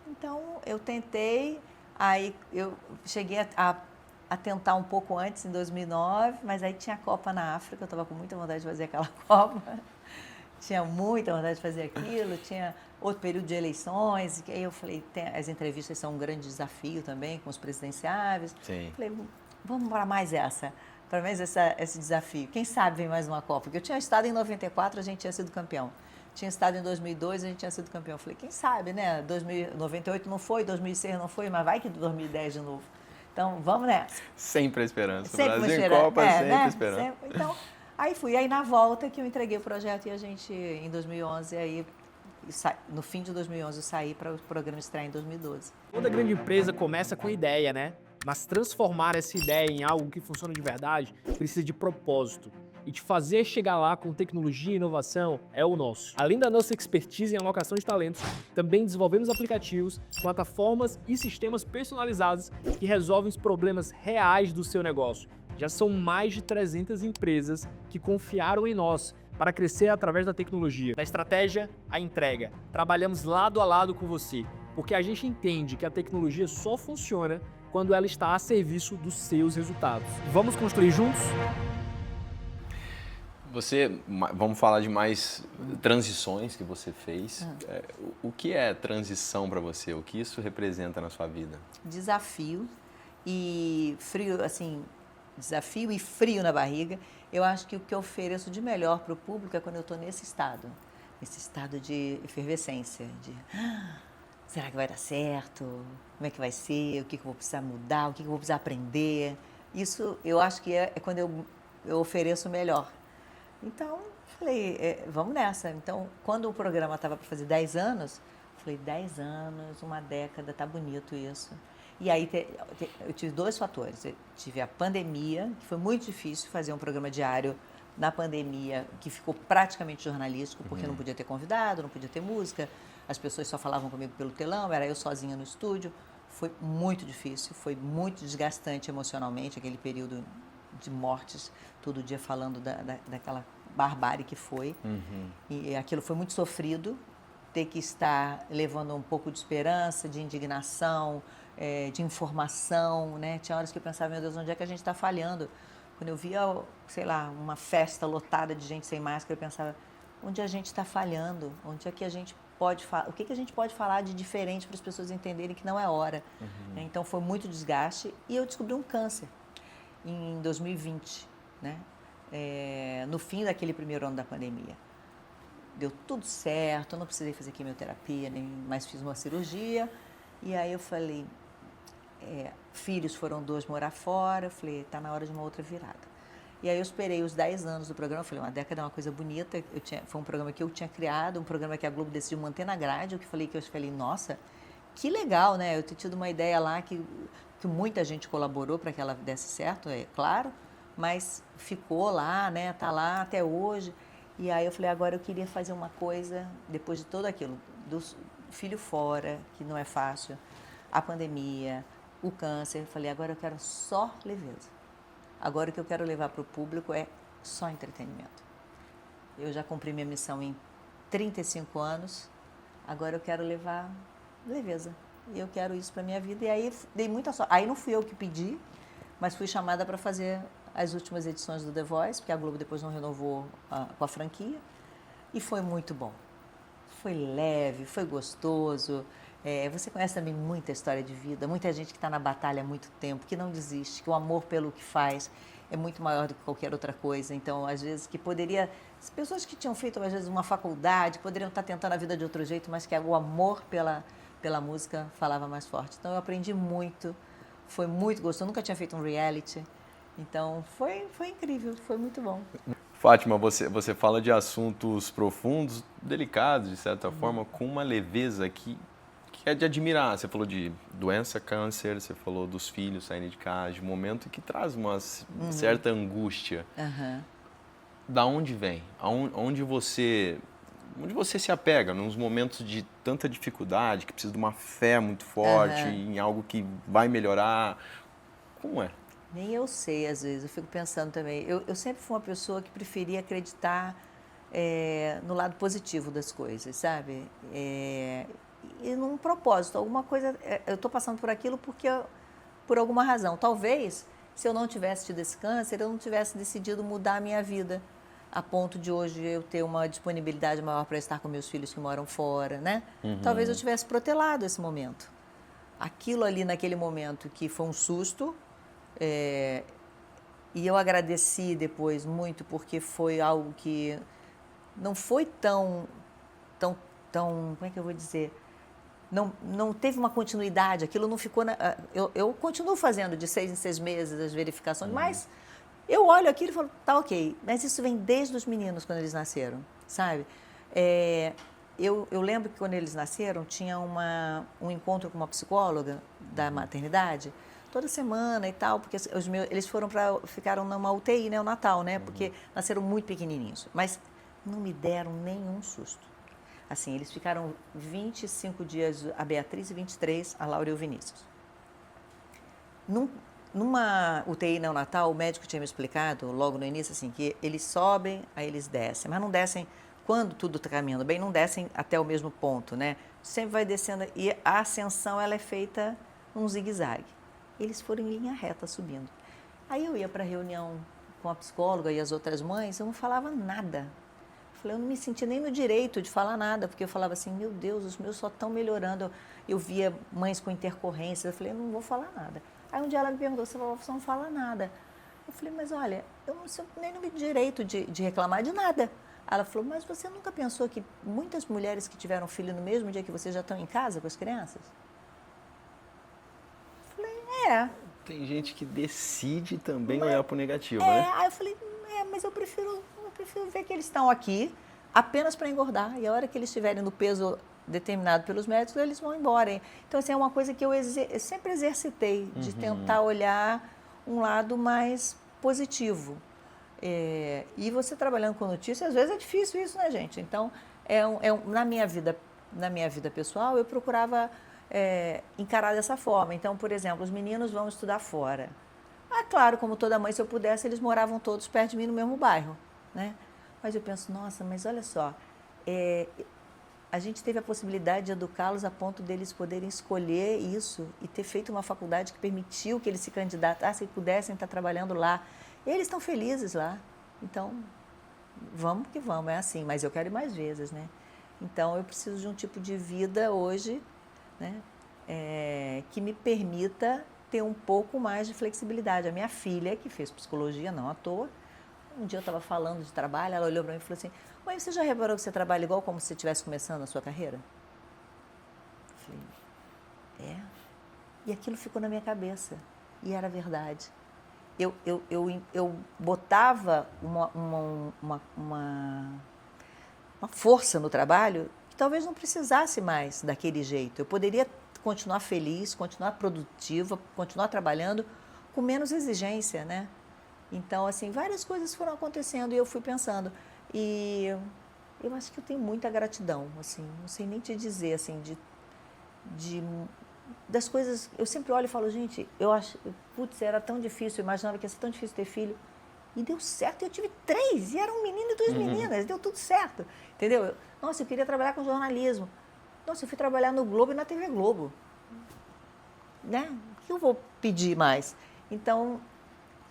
Então eu tentei, aí eu cheguei a tentar um pouco antes, em 2009, mas aí tinha a Copa na África, eu estava com muita vontade de fazer aquela Copa. Tinha muita vontade de fazer aquilo, tinha outro período de eleições, e aí eu falei, as entrevistas são um grande desafio também, com os presidenciáveis.
Sim.
Falei, vamos para mais esse desafio. Quem sabe vem mais uma Copa? Porque eu tinha estado em 94, a gente tinha sido campeão. Tinha estado em 2002, a gente tinha sido campeão. Eu falei, quem sabe, né? 98 não foi, 2006 não foi, mas vai que 2010 de novo. Então, vamos nessa.
Sempre a esperança.
Sempre
Brasil em Copa, sempre
né?
esperança.
Sempre. Então, aí fui. Aí na volta que eu entreguei o projeto e a gente, em 2011, aí, no fim de 2011, eu saí para o programa estrear em 2012.
Toda grande empresa começa com ideia, né? Mas transformar essa ideia em algo que funciona de verdade precisa de propósito. E te fazer chegar lá com tecnologia e inovação é o nosso. Além da nossa expertise em alocação de talentos, também desenvolvemos aplicativos, plataformas e sistemas personalizados que resolvem os problemas reais do seu negócio. Já são mais de 300 empresas que confiaram em nós para crescer através da tecnologia. Da estratégia à entrega. Trabalhamos lado a lado com você, porque a gente entende que a tecnologia só funciona quando ela está a serviço dos seus resultados. Vamos construir juntos?
Vamos falar de mais transições que você fez. O que é transição para você? O que isso representa na sua vida?
Desafio e frio, assim, desafio e frio na barriga. Eu acho que o que eu ofereço de melhor para o público é quando eu estou nesse estado de efervescência, de será que vai dar certo? Como é que vai ser? O que eu vou precisar mudar? O que eu vou precisar aprender? Isso eu acho que é quando eu ofereço o melhor. Então, falei, vamos nessa. Então, quando o programa estava para fazer 10 anos, falei, 10 anos, uma década, tá bonito isso. E aí eu tive dois fatores. Eu tive a pandemia, que foi muito difícil fazer um programa diário na pandemia, que ficou praticamente jornalístico, porque não podia ter convidado, não podia ter música, as pessoas só falavam comigo pelo telão, era eu sozinha no estúdio. Foi muito difícil, foi muito desgastante emocionalmente, aquele período de mortes, todo dia falando daquela barbárie que foi. E aquilo foi muito sofrido, ter que estar levando um pouco de esperança, de indignação, de informação, né? Tinha horas que eu pensava, meu Deus, onde é que a gente está falhando? Quando eu via, sei lá, uma festa lotada de gente sem máscara, eu pensava, onde a gente está falhando? Onde é que a gente pode falar? O que a gente pode falar de diferente para as pessoas entenderem que não é hora? Então foi muito desgaste e eu descobri um câncer em 2020, né? No fim daquele primeiro ano da pandemia. Deu tudo certo, eu não precisei fazer quimioterapia, nem mais fiz uma cirurgia. E aí eu falei, filhos foram 2 morar fora, eu falei, tá na hora de uma outra virada. E aí eu esperei os 10 anos do programa, eu falei, uma década é uma coisa bonita, foi um programa que eu tinha criado, um programa que a Globo decidiu manter na grade, eu falei, nossa, que legal, né? Eu ter tido uma ideia lá que muita gente colaborou para que ela desse certo, é claro, mas ficou lá, né? Tá lá até hoje. E aí eu falei, agora eu queria fazer uma coisa, depois de tudo aquilo, do filho fora, que não é fácil, a pandemia, o câncer, eu falei, agora eu quero só leveza. Agora o que eu quero levar para o público é só entretenimento. Eu já cumpri minha missão em 35 anos, agora eu quero levar leveza. E eu quero isso para minha vida. E aí dei muita sorte. Aí não fui eu que pedi, mas fui chamada para fazer as últimas edições do The Voice, porque a Globo depois não renovou com a franquia. E foi muito bom. Foi leve, foi gostoso. Você conhece também muita história de vida, muita gente que está na batalha há muito tempo, que não desiste, que o amor pelo que faz. é muito maior do que qualquer outra coisa. Então, às vezes, que poderia... As pessoas que tinham feito, às vezes, uma faculdade, poderiam estar tentando a vida de outro jeito, mas que o amor pela música falava mais forte. Então, eu aprendi muito, foi muito gostoso. Eu nunca tinha feito um reality. Então, foi incrível, foi muito bom.
Fátima, você fala de assuntos profundos, delicados, de certa forma, com uma leveza que é de admirar. Você falou de doença, câncer, você falou dos filhos saindo de casa, de momento que traz uma certa angústia. Da onde vem? Onde você se apega nos momentos de tanta dificuldade, que precisa de uma fé muito forte em algo que vai melhorar? Como é?
Nem eu sei, às vezes. Eu fico pensando também. Eu sempre fui uma pessoa que preferia acreditar no lado positivo das coisas, sabe? E num propósito, alguma coisa... Eu estou passando por aquilo por alguma razão. Talvez, se eu não tivesse tido esse câncer, eu não tivesse decidido mudar a minha vida a ponto de hoje eu ter uma disponibilidade maior para estar com meus filhos que moram fora, né? Talvez eu tivesse protelado esse momento. Aquilo ali naquele momento que foi um susto, e eu agradeci depois muito porque foi algo que não foi tão, como é que eu vou dizer? Não teve uma continuidade, aquilo não ficou... Eu continuo fazendo de 6 em 6 meses as verificações, mas eu olho aquilo e falo, tá ok, mas isso vem desde os meninos quando eles nasceram, sabe? Eu lembro que quando eles nasceram, tinha um encontro com uma psicóloga da maternidade, toda semana e tal, porque eles ficaram numa UTI neonatal, né? Porque nasceram muito pequenininhos, mas não me deram nenhum susto. Assim, eles ficaram 25 dias, a Beatriz, e 23, a Laura e o Vinícius. Numa UTI neonatal, o médico tinha me explicado, logo no início, assim, que eles sobem, aí eles descem, mas não descem, quando tudo está caminhando bem, não descem até o mesmo ponto, né? Sempre vai descendo, e a ascensão, ela é feita num zigue-zague. Eles foram em linha reta, subindo. Aí eu ia para a reunião com a psicóloga e as outras mães, eu não falava nada. Eu não me sentia nem no direito de falar nada, porque eu falava assim, meu Deus, os meus só estão melhorando. Eu via mães com intercorrência, eu falei, eu não vou falar nada. Aí um dia ela me perguntou, você não fala nada. Eu falei, mas olha, eu não sinto nem no direito de reclamar de nada. Ela falou, mas você nunca pensou que muitas mulheres que tiveram filho no mesmo dia que vocês já estão em casa com as crianças? Eu falei,
Tem gente que decide também olhar para o negativo, né?
Aí eu falei, mas eu prefiro ver que eles estão aqui apenas para engordar. E a hora que eles estiverem no peso determinado pelos médicos, eles vão embora. Então, assim, é uma coisa que eu sempre exercitei, de tentar olhar um lado mais positivo. E você trabalhando com notícias, às vezes é difícil isso, né, gente? Então, na minha vida pessoal, eu procurava encarar dessa forma. Então, por exemplo, os meninos vão estudar fora. Claro, como toda mãe, se eu pudesse, eles moravam todos perto de mim no mesmo bairro, né? Mas eu penso, nossa, mas olha só, a gente teve a possibilidade de educá-los a ponto deles poderem escolher isso e ter feito uma faculdade que permitiu que eles se candidatassem e pudessem estar trabalhando lá. Eles estão felizes lá, então vamos que vamos, é assim, mas eu quero ir mais vezes, né? Então eu preciso de um tipo de vida hoje, né, que me permita ter um pouco mais de flexibilidade. A minha filha, que fez psicologia, não à toa, um dia eu estava falando de trabalho, ela olhou para mim e falou assim, mãe, você já reparou que você trabalha igual como se você estivesse começando a sua carreira? Eu falei, E aquilo ficou na minha cabeça, e era verdade. Eu botava uma força no trabalho que talvez não precisasse mais daquele jeito. Eu poderia continuar feliz, continuar produtiva, continuar trabalhando com menos exigência, né? Então, assim, várias coisas foram acontecendo e eu fui pensando. E eu acho que eu tenho muita gratidão, assim, não sei nem te dizer, assim, das coisas... Eu sempre olho e falo, gente, eu acho, putz, era tão difícil, eu imaginava que ia ser tão difícil ter filho. E deu certo, eu tive 3, e era um menino e 2 meninas, deu tudo certo, entendeu? Nossa, eu queria trabalhar com jornalismo. Nossa, eu fui trabalhar no Globo e na TV Globo. Né? O que eu vou pedir mais? Então,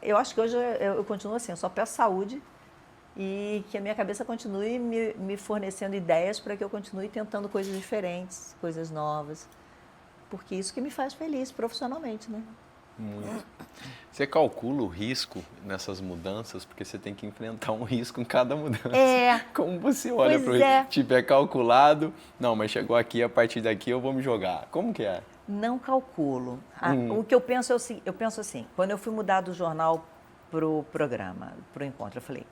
eu acho que hoje eu continuo assim, eu só peço saúde e que a minha cabeça continue me fornecendo ideias para que eu continue tentando coisas diferentes, coisas novas. Porque isso que me faz feliz profissionalmente, né?
Muito. Você calcula o risco nessas mudanças, porque você tem que enfrentar um risco em cada mudança.
É.
Como você olha para o
Pois é.
risco? Tipo, é calculado, não, mas chegou aqui, a partir daqui eu vou me jogar. Como que é?
Não calculo. O que eu penso é eu penso assim, quando eu fui mudar do jornal para o programa, para o encontro, eu falei,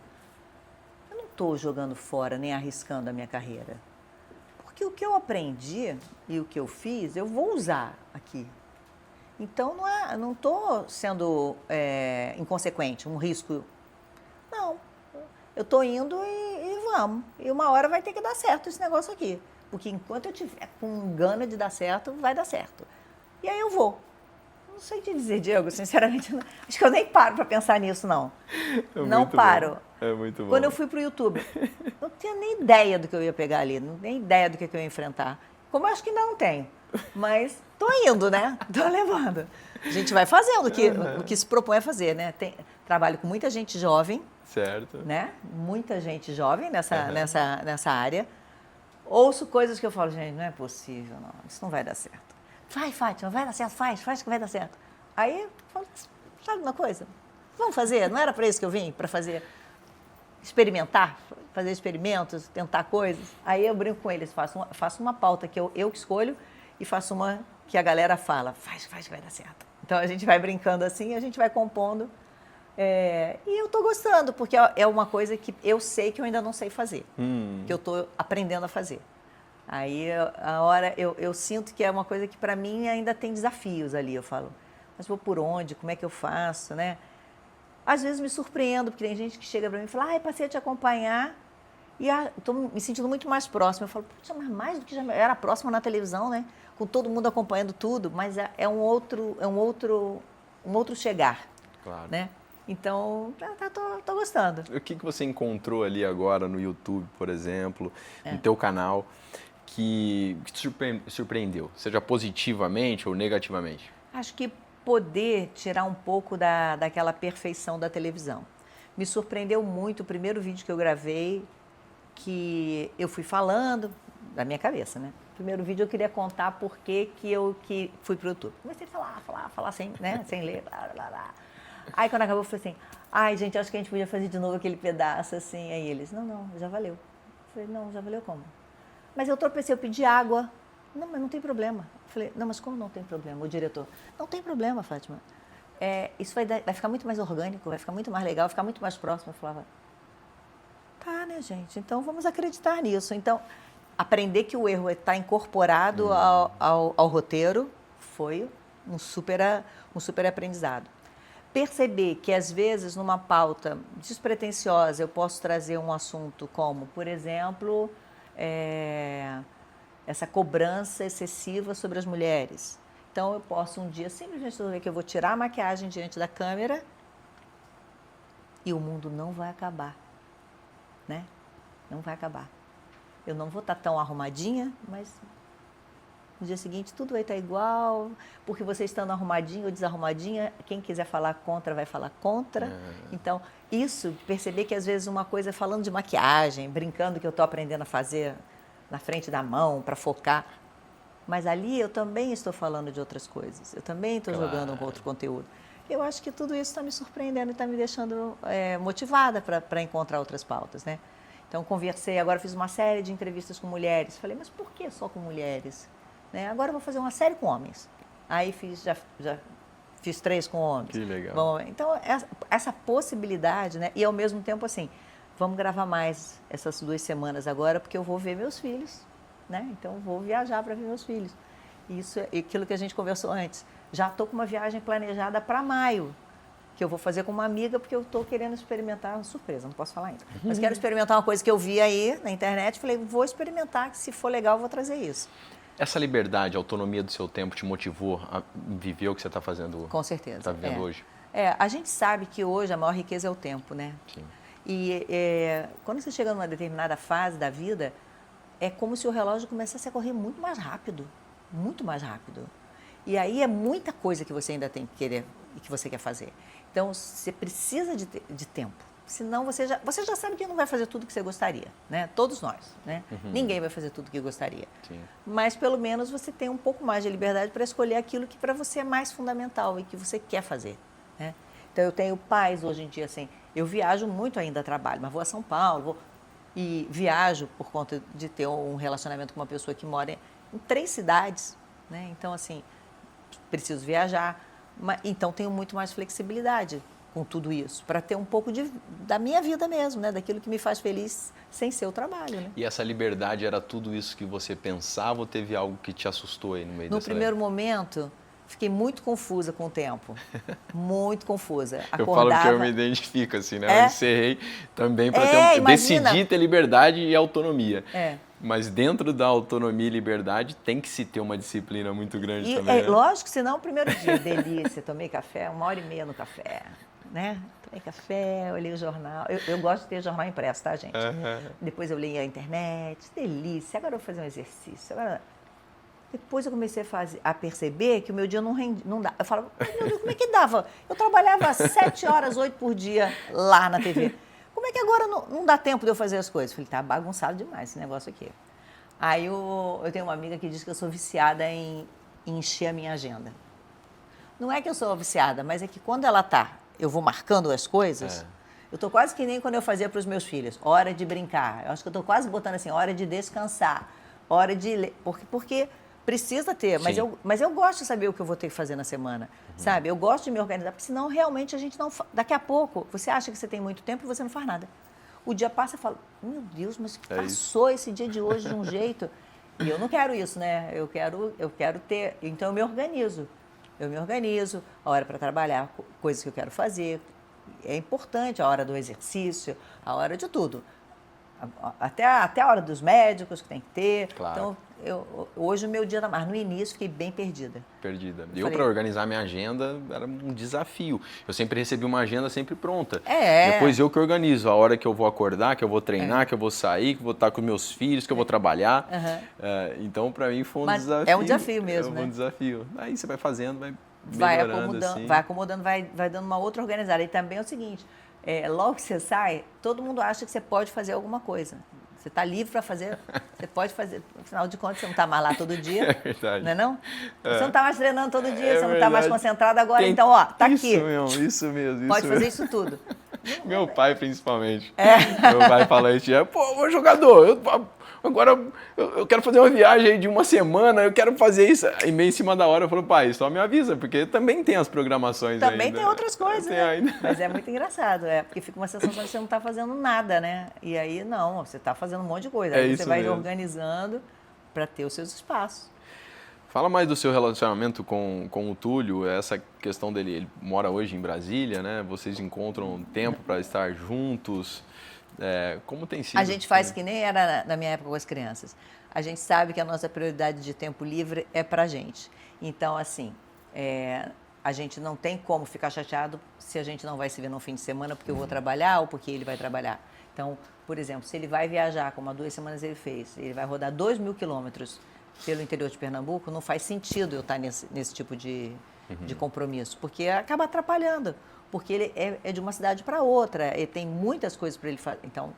eu não estou jogando fora nem arriscando a minha carreira. Porque o que eu aprendi e o que eu fiz, eu vou usar aqui. Então, não estou sendo inconsequente, um risco. Não, eu estou indo e vamos. E uma hora vai ter que dar certo esse negócio aqui. Porque enquanto eu tiver com gana de dar certo, vai dar certo. E aí eu vou. Não sei te dizer, Diego, sinceramente, não, acho que eu nem paro para pensar nisso, não. Não
muito
paro.
Bom. É muito bom.
Quando eu fui para o YouTube, não tinha nem ideia do que eu ia pegar ali, nem ideia do que eu ia enfrentar. Como eu acho que ainda não tenho. Mas tô indo, né? Tô levando. A gente vai fazendo o que se propõe a fazer, né? Trabalho com muita gente jovem.
Certo.
Né? Muita gente jovem nessa área. Ouço coisas que eu falo, gente, não é possível, não. Isso não vai dar certo. Vai, Fátima, vai dar certo, faz que vai dar certo. Aí, eu falo, sabe uma coisa? Vamos fazer? Não era para isso que eu vim? Para experimentar, fazer experimentos, tentar coisas. Aí eu brinco com eles, faço uma pauta que eu que escolho e faço uma que a galera fala, faz que vai dar certo. Então a gente vai brincando assim, a gente vai compondo. E eu estou gostando, porque é uma coisa que eu sei que eu ainda não sei fazer, que eu estou aprendendo a fazer. Aí a hora eu sinto que é uma coisa que para mim ainda tem desafios ali. Eu falo, mas vou por onde? Como é que eu faço, né? Às vezes me surpreendo, porque tem gente que chega para mim e fala, passei a te acompanhar e estou me sentindo muito mais próxima. Eu falo, puxa, mas mais do que já era próxima na televisão, né? Com todo mundo acompanhando tudo, mas é um outro chegar,
Claro.
Né? Então, tô gostando.
O que você encontrou ali agora no YouTube, por exemplo, no teu canal, que te surpreendeu, seja positivamente ou negativamente?
Acho que poder tirar um pouco daquela perfeição da televisão. Me surpreendeu muito o primeiro vídeo que eu gravei, que eu fui falando da minha cabeça, né? O primeiro vídeo eu queria contar por que eu fui para o YouTube. Comecei a falar sem, né? Sem ler, blá, blá, blá. Aí quando acabou eu falei assim, ai gente, acho que a gente podia fazer de novo aquele pedaço assim. Aí eles, não, já valeu. Eu falei, não, já valeu como? Mas eu tropecei, eu pedi água. Não, mas não tem problema. Eu falei, não, mas como não tem problema? O diretor, não tem problema, Fátima. Isso vai ficar muito mais orgânico, vai ficar muito mais legal, vai ficar muito mais próximo. Eu falava, tá, né, gente? Então vamos acreditar nisso. Então, aprender que o erro está incorporado ao roteiro foi um super aprendizado. Perceber que, às vezes, numa pauta despretensiosa, eu posso trazer um assunto como, por exemplo, essa cobrança excessiva sobre as mulheres. Então, eu posso um dia simplesmente resolver que eu vou tirar a maquiagem diante da câmera e o mundo não vai acabar, né? Não vai acabar. Eu não vou estar tão arrumadinha, mas no dia seguinte tudo vai estar igual, porque você estando arrumadinha ou desarrumadinha, quem quiser falar contra vai falar contra. Então, isso, perceber que às vezes uma coisa, falando de maquiagem, brincando que eu estou aprendendo a fazer na frente da mão, para focar, mas ali eu também estou falando de outras coisas, eu também estou jogando um outro conteúdo. Eu acho que tudo isso está me surpreendendo e está me deixando motivada para encontrar outras pautas, né? Então, conversei, agora fiz uma série de entrevistas com mulheres. Falei, mas por que só com mulheres? Né? Agora eu vou fazer uma série com homens. Aí já fiz 3 com homens.
Que legal.
Bom, então, essa possibilidade, né? E ao mesmo tempo, assim, vamos gravar mais essas 2 semanas agora, porque eu vou ver meus filhos, né? Então, vou viajar para ver meus filhos. Isso é aquilo que a gente conversou antes. Já estou com uma viagem planejada para maio, que eu vou fazer com uma amiga, porque eu estou querendo experimentar, uma surpresa, não posso falar ainda. Mas quero experimentar uma coisa que eu vi aí na internet, falei, vou experimentar, que se for legal, eu vou trazer isso.
Essa liberdade, a autonomia do seu tempo te motivou a viver o que você está fazendo?
Com certeza.
Está vivendo hoje?
A gente sabe que hoje a maior riqueza é o tempo, né?
Sim.
E quando você chega numa determinada fase da vida, é como se o relógio começasse a correr muito mais rápido. Muito mais rápido. E aí é muita coisa que você ainda tem que querer e que você quer fazer. Então, você precisa de tempo. Senão você já sabe que não vai fazer tudo que você gostaria, né? Todos nós, né? Ninguém vai fazer tudo que gostaria.
Sim.
Mas pelo menos você tem um pouco mais de liberdade para escolher aquilo que para você é mais fundamental e que você quer fazer, né? Então eu tenho pais hoje em dia assim, eu viajo muito ainda a trabalho, mas vou a São Paulo, e viajo por conta de ter um relacionamento com uma pessoa que mora em 3 cidades, né? Então assim, preciso viajar, então tenho muito mais flexibilidade com tudo isso, para ter um pouco da minha vida mesmo, né? Daquilo que me faz feliz sem ser o trabalho, né?
E essa liberdade era tudo isso que você pensava ou teve algo que te assustou aí no meio
No
dessa
primeiro momento, fiquei muito confusa com o tempo, muito confusa.
Eu falo que eu me identifico, assim, né? Eu encerrei também para decidir ter liberdade e autonomia. Mas dentro da autonomia e liberdade tem que se ter uma disciplina muito grande também. Né?
Lógico, senão o primeiro dia, delícia, tomei café, 1h30 no café, né? Tomei café, olhei o jornal. Eu gosto de ter jornal impresso, tá, gente? Depois eu li a internet, delícia, agora eu vou fazer um exercício. Depois eu comecei a perceber que o meu dia não dá. Eu falava, meu Deus, como é que dava? Eu trabalhava 7 horas, 8 por dia lá na TV. Como é que agora não dá tempo de eu fazer as coisas? Eu falei, tá bagunçado demais esse negócio aqui. Aí eu tenho uma amiga que diz que eu sou viciada em encher a minha agenda. Não é que eu sou viciada, mas é que quando eu vou marcando as coisas, eu tô quase que nem quando eu fazia para os meus filhos, hora de brincar. Eu acho que eu tô quase botando assim, hora de descansar, hora de ler, porque precisa ter, mas eu gosto de saber o que eu vou ter que fazer na semana, sabe? Eu gosto de me organizar, porque senão realmente a gente não... Daqui a pouco, você acha que você tem muito tempo e você não faz nada. O dia passa e fala, meu Deus, mas passou esse dia de hoje de um jeito. E eu não quero isso, né? Eu quero ter... Então eu me organizo. A hora para trabalhar, coisas que eu quero fazer. É importante a hora do exercício, a hora de tudo. Até a hora dos médicos que tem que ter.
Claro.
Então, hoje o meu dia, mas no início fiquei bem perdida.
Eu, para organizar minha agenda, era um desafio. Eu sempre recebi uma agenda sempre pronta. Depois eu que organizo a hora que eu vou acordar, que eu vou treinar, que eu vou sair, que eu vou estar com meus filhos, que eu vou trabalhar. Então, para mim, foi um desafio.
É um desafio mesmo,
né? É um desafio. Aí você vai fazendo,
vai acomodando, vai dando uma outra organizada. E também é o seguinte, logo que você sai, todo mundo acha que você pode fazer alguma coisa. Você está livre para fazer, você pode fazer. Afinal de contas, você não está mais lá todo dia.
É verdade.
Não é não? Você não está mais treinando todo dia, você não está mais concentrado agora. Então, ó, tá aqui.
Isso mesmo.
Pode fazer isso tudo.
Meu pai, principalmente. Meu pai fala isso, pô, jogador, agora eu quero fazer uma viagem aí de uma semana, eu quero fazer isso. E meio em cima da hora eu falo, pai, só me avisa, porque também tem as programações
também
ainda.
Tem outras coisas, né? Mas é muito engraçado, porque fica uma sensação de que você não está fazendo nada, né? E aí, não, você está fazendo um monte de coisa. Aí você vai organizando para ter os seus espaços.
Fala mais do seu relacionamento com o Túlio, essa questão dele. Ele mora hoje em Brasília, né? Vocês encontram tempo para estar juntos. Como tem sido?
A gente faz que nem era na minha época com as crianças. A gente sabe que a nossa prioridade de tempo livre é para a gente. Então, assim, a gente não tem como ficar chateado se a gente não vai se ver no fim de semana porque eu vou trabalhar ou porque ele vai trabalhar. Então, por exemplo, se ele vai viajar, como há 2 semanas ele fez, ele vai rodar 2.000 quilômetros pelo interior de Pernambuco, não faz sentido eu estar nesse tipo de compromisso, porque acaba atrapalhando, porque ele é de uma cidade para outra, ele tem muitas coisas para ele fazer. Então,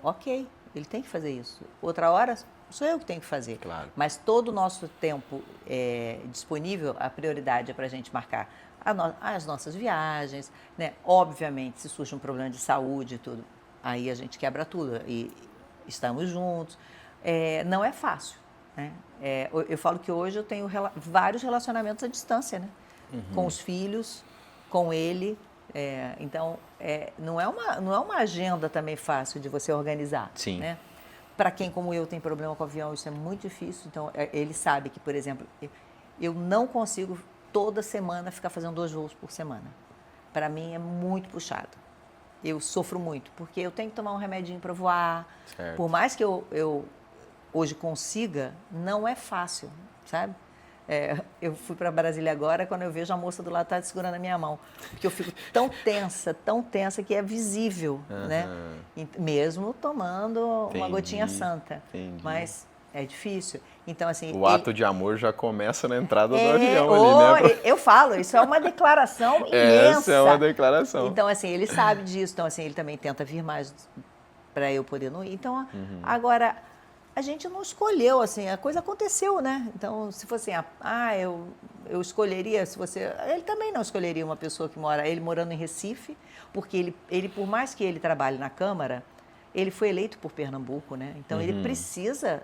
ok, ele tem que fazer isso. Outra hora, sou eu que tenho que fazer.
Claro.
Mas todo o nosso tempo disponível, a prioridade é para a gente marcar as nossas viagens, né? Obviamente, se surge um problema de saúde e tudo, aí a gente quebra tudo e estamos juntos. Não é fácil. Né? Eu falo que hoje eu tenho vários relacionamentos à distância, né? Com os filhos, com ele. Então, não é uma agenda também fácil de você organizar.
Sim.
Né? Para quem, como eu, tem problema com o avião, isso é muito difícil. Então, ele sabe que, por exemplo, eu não consigo toda semana ficar fazendo 2 voos por semana. Para mim é muito puxado. Eu sofro muito, porque eu tenho que tomar um remedinho para voar.
Certo.
Por mais que eu hoje consiga, não é fácil, sabe? Eu fui para Brasília agora, quando eu vejo a moça do lado tá segurando a minha mão, porque eu fico tão tensa que é visível, né? Mesmo tomando uma gotinha santa.
Entendi.
Mas É difícil. Então, assim...
O ato de amor já começa na entrada do avião
oh,
ali, né?
Eu falo, isso é uma declaração imensa.
Essa é uma declaração.
Então, assim, ele sabe disso. Então, assim, ele também tenta vir mais para eu poder não ir. Então, agora, a gente não escolheu, assim, a coisa aconteceu, né? Então, se fosse assim, eu escolheria, se você... Ele também não escolheria uma pessoa que mora... Ele morando em Recife, porque ele por mais que ele trabalhe na Câmara, ele foi eleito por Pernambuco, né? Então, ele precisa...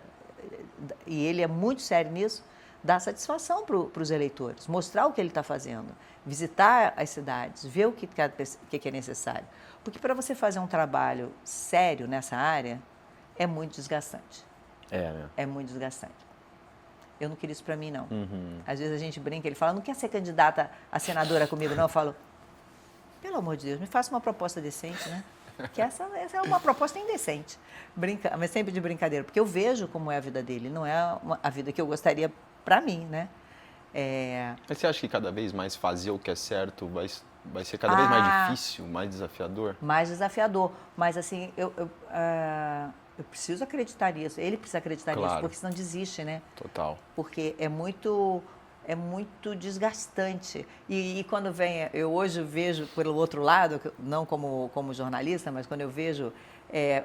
E ele é muito sério nisso, dar satisfação para os eleitores, mostrar o que ele está fazendo, visitar as cidades, ver o que é necessário. Porque para você fazer um trabalho sério nessa área, é muito desgastante.
Né?
É muito desgastante. Eu não queria isso para mim, não. Às vezes a gente brinca, ele fala, não quer ser candidata a senadora comigo, não? Eu falo, pelo amor de Deus, me faça uma proposta decente, né? Que essa é uma proposta indecente, mas sempre de brincadeira, porque eu vejo como é a vida dele, não é a vida que eu gostaria para mim, né?
Mas você acha que cada vez mais fazer o que é certo vai ser cada vez mais difícil, mais desafiador? Mais
desafiador, mas assim, eu preciso acreditar nisso, ele precisa acreditar nisso, porque senão desiste, né?
Total.
Porque é muito desgastante. E quando vem, eu hoje vejo pelo outro lado, não como jornalista, mas quando eu vejo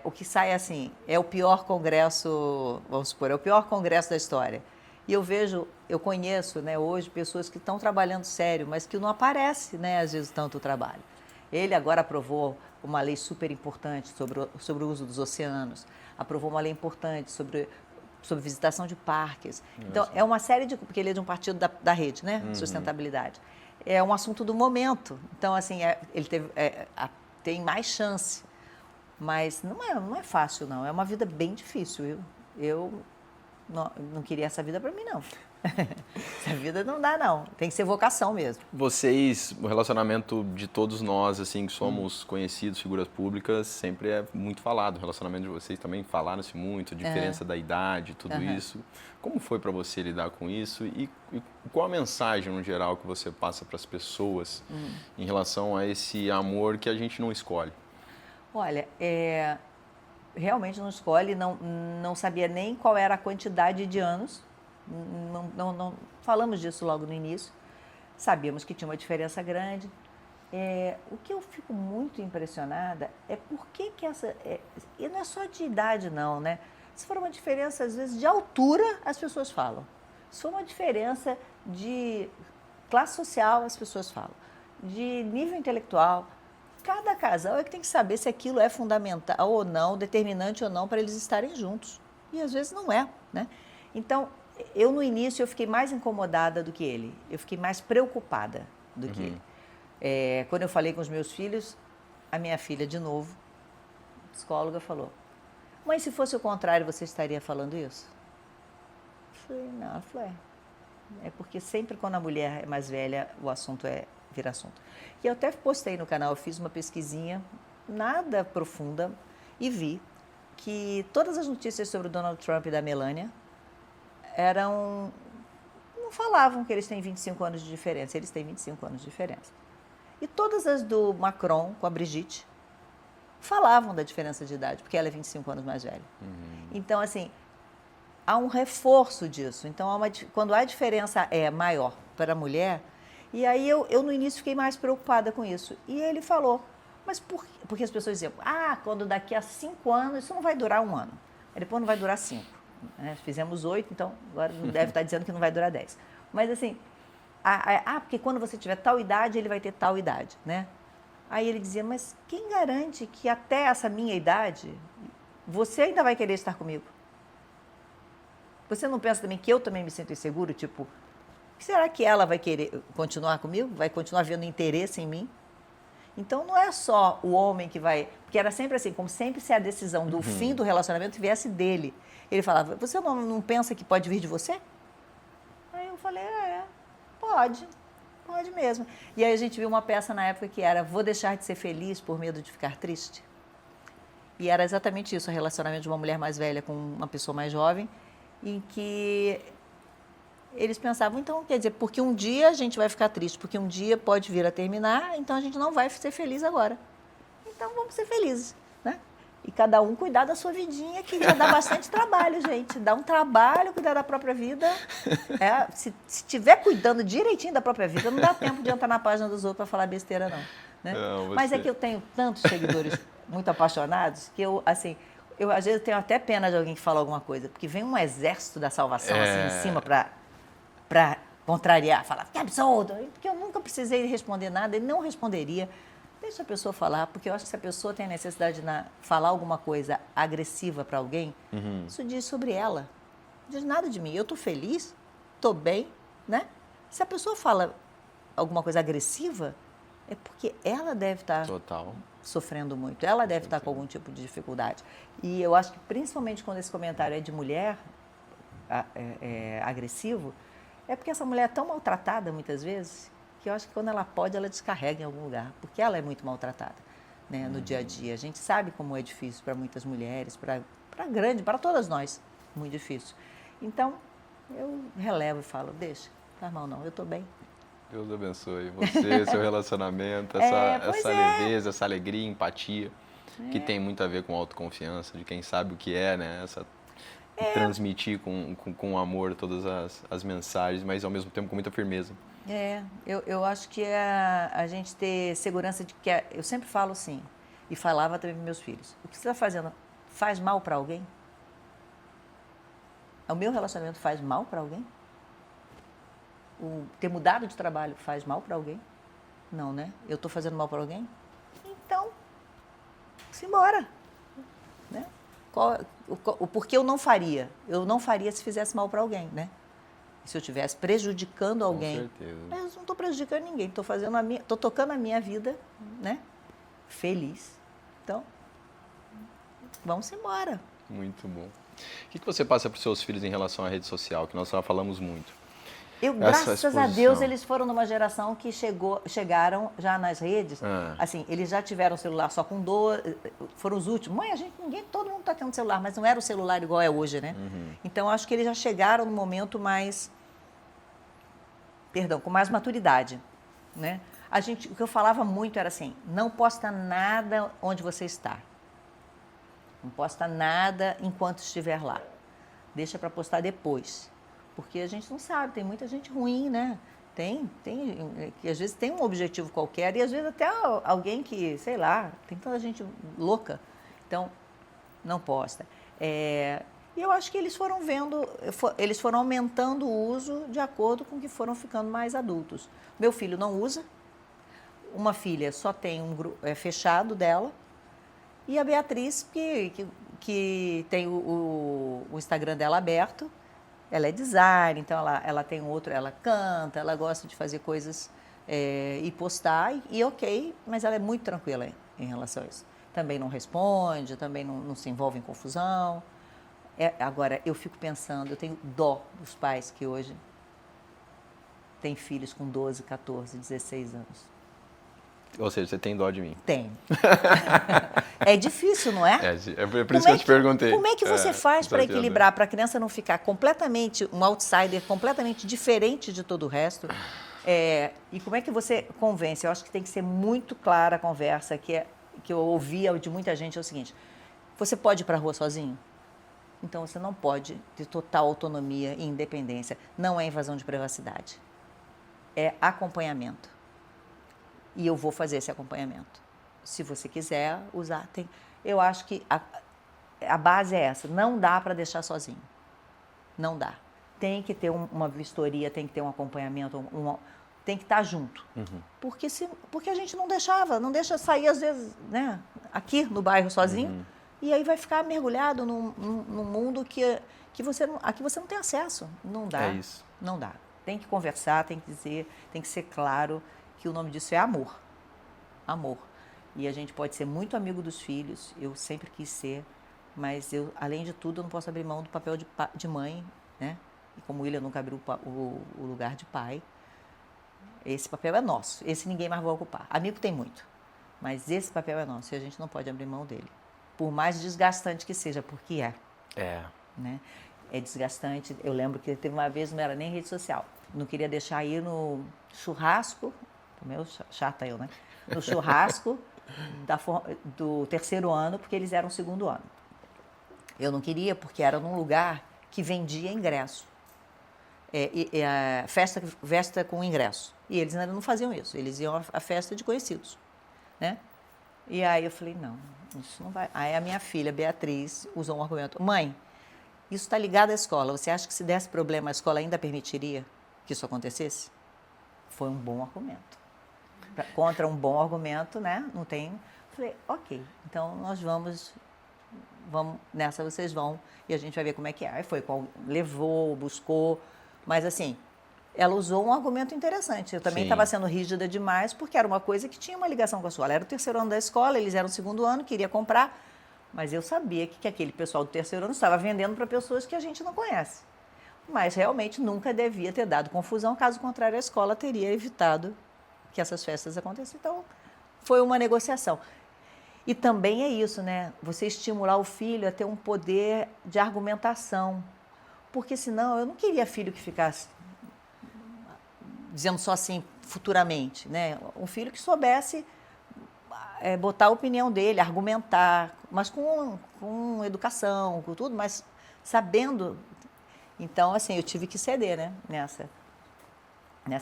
o que sai assim, é o pior congresso, vamos supor, é o pior congresso da história. E eu conheço, né, hoje pessoas que estão trabalhando sério, mas que não aparece, né, às vezes, tanto o trabalho. Ele agora aprovou uma lei super importante sobre o uso dos oceanos, aprovou uma lei importante sobre visitação de parques. Então, é uma série de... Porque ele é de um partido da rede, né? Sustentabilidade. É um assunto do momento. Então, assim, ele tem mais chance. Mas não é fácil, não. É uma vida bem difícil. Eu não queria essa vida para mim, não. Essa vida não dá, não. Tem que ser vocação mesmo.
Vocês, o relacionamento de todos nós, assim, que somos conhecidos, figuras públicas, sempre é muito falado. O relacionamento de vocês também falaram-se muito, a diferença da idade, tudo isso. Como foi para você lidar com isso? E qual a mensagem, no geral, que você passa para as pessoas em relação a esse amor que a gente não escolhe?
Olha, realmente não escolhe, não sabia nem qual era a quantidade de anos. Não falamos disso logo no início, sabíamos que tinha uma diferença grande. O que eu fico muito impressionada é por que essa... e não é só de idade, não, né? Se for uma diferença, às vezes, de altura, as pessoas falam. Se for uma diferença de classe social, as pessoas falam. De nível intelectual. Cada casal é que tem que saber se aquilo é fundamental ou não, determinante ou não, para eles estarem juntos. E, às vezes, não é, né? Então... no início, eu fiquei mais incomodada do que ele. Eu fiquei mais preocupada do que ele. Quando eu falei com os meus filhos, a minha filha, de novo, psicóloga, falou, mãe, se fosse o contrário, você estaria falando isso? Eu falei, não. Ela falou, é porque sempre quando a mulher é mais velha, o assunto vira assunto. E eu até postei no canal, eu fiz uma pesquisinha, nada profunda, e vi que todas as notícias sobre o Donald Trump e da Melania não falavam que eles têm 25 anos de diferença, eles têm 25 anos de diferença. E todas as do Macron com a Brigitte falavam da diferença de idade, porque ela é 25 anos mais velha. Então, assim, há um reforço disso. Então, quando a diferença é maior para a mulher, e aí eu no início fiquei mais preocupada com isso. E ele falou, mas porque as pessoas diziam, quando daqui a 5 anos, isso não vai durar 1 ano, aí depois não vai durar 5. Fizemos 8, então agora deve estar dizendo que não vai durar 10. Mas assim, porque quando você tiver tal idade, ele vai ter tal idade, né? Aí ele dizia, mas quem garante que até essa minha idade, você ainda vai querer estar comigo? Você não pensa também que eu também me sinto inseguro? Tipo, será que ela vai querer continuar comigo? Vai continuar vendo interesse em mim? Então, não é só o homem que vai... Porque era sempre assim, como sempre se a decisão do fim do relacionamento viesse dele. Ele falava, você não pensa que pode vir de você? Aí eu falei, pode mesmo. E aí a gente viu uma peça na época que era Vou deixar de ser feliz por medo de ficar triste. E era exatamente isso, o relacionamento de uma mulher mais velha com uma pessoa mais jovem, em que eles pensavam, então, quer dizer, porque um dia a gente vai ficar triste, porque um dia pode vir a terminar, então a gente não vai ser feliz agora. Então vamos ser felizes, né? E cada um cuidar da sua vidinha, que já dá bastante trabalho, gente. Dá um trabalho cuidar da própria vida. Se estiver cuidando direitinho da própria vida, não dá tempo de entrar na página dos outros para falar besteira, não. Né?
Não,
Mas é que eu tenho tantos seguidores muito apaixonados que eu, assim, às vezes tenho até pena de alguém que fala alguma coisa, porque vem um exército da salvação assim em cima para contrariar, falar que absurdo, porque eu nunca precisei responder nada, ele não responderia. Deixa a pessoa falar, porque eu acho que se a pessoa tem a necessidade de falar alguma coisa agressiva para alguém, isso diz sobre ela. Não diz nada de mim. Eu estou feliz, estou bem, né? Se a pessoa fala alguma coisa agressiva, é porque ela deve estar sofrendo muito, ela deve estar com algum tipo de dificuldade. E eu acho que, principalmente quando esse comentário é de mulher agressivo, é porque essa mulher é tão maltratada, muitas vezes, que eu acho que quando ela pode, ela descarrega em algum lugar, porque ela é muito maltratada, né, no dia a dia. A gente sabe como é difícil para muitas mulheres, para todas nós, muito difícil. Então, eu relevo e falo, deixa, não faz mal não, eu estou bem.
Deus abençoe você, seu relacionamento, essa leveza, essa alegria, empatia, que tem muito a ver com autoconfiança, de quem sabe o que é, né? Transmitir com amor todas as mensagens, mas ao mesmo tempo com muita firmeza.
Eu acho que a gente ter segurança de que... eu sempre falo assim, e falava também para meus filhos, o que você está fazendo faz mal para alguém? O meu relacionamento faz mal para alguém? Ter mudado de trabalho faz mal para alguém? Não, né? Eu estou fazendo mal para alguém? Então, simbora. Né? Porque eu não faria? Eu não faria se fizesse mal para alguém, né? Se eu estivesse prejudicando alguém. Com certeza. Mas eu não estou prejudicando ninguém, estou tocando a minha vida, né? Feliz. Então, vamos embora.
Muito bom. O que você passa para os seus filhos em relação à rede social, que nós já falamos muito?
Graças a Deus, eles foram numa geração que chegaram já nas redes. Assim, eles já tiveram celular só com 12, foram os últimos. Mãe, todo mundo está tendo celular, mas não era o celular igual é hoje, né? Então, acho que eles já chegaram no momento com mais maturidade, né? O que eu falava muito era assim, não posta nada onde você está. Não posta nada enquanto estiver lá. Deixa para postar depois. Porque a gente não sabe, tem muita gente ruim, né? Que às vezes tem um objetivo qualquer e às vezes até alguém que, sei lá, tem tanta gente louca. Então, não posta. E eu acho que eles foram eles foram aumentando o uso de acordo com que foram ficando mais adultos. Meu filho não usa, uma filha só tem um grupo fechado dela, e a Beatriz, que tem o Instagram dela aberto. Ela é designer, então ela tem outro, ela canta, ela gosta de fazer coisas e postar, e ok, mas ela é muito tranquila em relação a isso. Também não responde, também não se envolve em confusão. Agora, eu fico pensando, eu tenho dó dos pais que hoje têm filhos com 12, 14, 16 anos.
Ou seja, você tem dó de mim.
Tenho. É difícil, não é?
É por isso que eu te perguntei.
Como é que você faz para equilibrar, para a criança não ficar completamente um outsider, completamente diferente de todo o resto? E como é que você convence? Eu acho que tem que ser muito clara a conversa, que eu ouvia de muita gente, é o seguinte, você pode ir para a rua sozinho? Então, você não pode ter total autonomia e independência. Não é invasão de privacidade. É acompanhamento. E eu vou fazer esse acompanhamento. Se você quiser usar, tem. Eu acho que a base é essa. Não dá para deixar sozinho. Não dá. Tem que ter uma vistoria, tem que ter um acompanhamento, tem que estar junto. Porque a gente não deixa sair, às vezes, né, aqui no bairro sozinho, e aí vai ficar mergulhado num mundo que você não tem acesso. Não dá.
É isso.
Não dá. Tem que conversar, tem que dizer, tem que ser claro que o nome disso é amor. Amor. E a gente pode ser muito amigo dos filhos, eu sempre quis ser, mas eu, além de tudo, eu não posso abrir mão do papel de mãe, né? E como o William nunca abriu o lugar de pai, esse papel é nosso, esse ninguém mais vai ocupar. Amigo tem muito, mas esse papel é nosso e a gente não pode abrir mão dele. Por mais desgastante que seja, porque né? É desgastante. Eu lembro que teve uma vez, não era nem rede social, não queria deixar ir no churrasco, meu chata eu, né? No churrasco do terceiro ano, porque eles eram segundo ano. Eu não queria, porque era num lugar que vendia ingresso. Festa com ingresso. E eles ainda não faziam isso, eles iam à festa de conhecidos, né? E aí eu falei, não, isso não vai. Aí a minha filha, Beatriz, usou um argumento. Mãe, isso está ligado à escola, você acha que se desse problema a escola ainda permitiria que isso acontecesse? Foi um bom argumento. Contra um bom argumento, né? Não tem. Falei, ok, então nós vamos nessa vocês vão e a gente vai ver como é que é. Aí foi, levou, buscou, mas assim, ela usou um argumento interessante. Eu também estava sendo rígida demais, porque era uma coisa que tinha uma ligação com a escola. Era o terceiro ano da escola, eles eram o segundo ano, queria comprar, mas eu sabia que aquele pessoal do terceiro ano estava vendendo para pessoas que a gente não conhece. Mas realmente nunca devia ter dado confusão, caso contrário a escola teria evitado que essas festas acontecessem. Então, foi uma negociação. E também é isso, né? Você estimular o filho a ter um poder de argumentação. Porque senão, eu não queria filho que ficasse dizendo só assim, futuramente, né? Um filho que soubesse botar a opinião dele, argumentar, mas com educação, com tudo, mas sabendo. Então, assim, eu tive que ceder, né? Nessa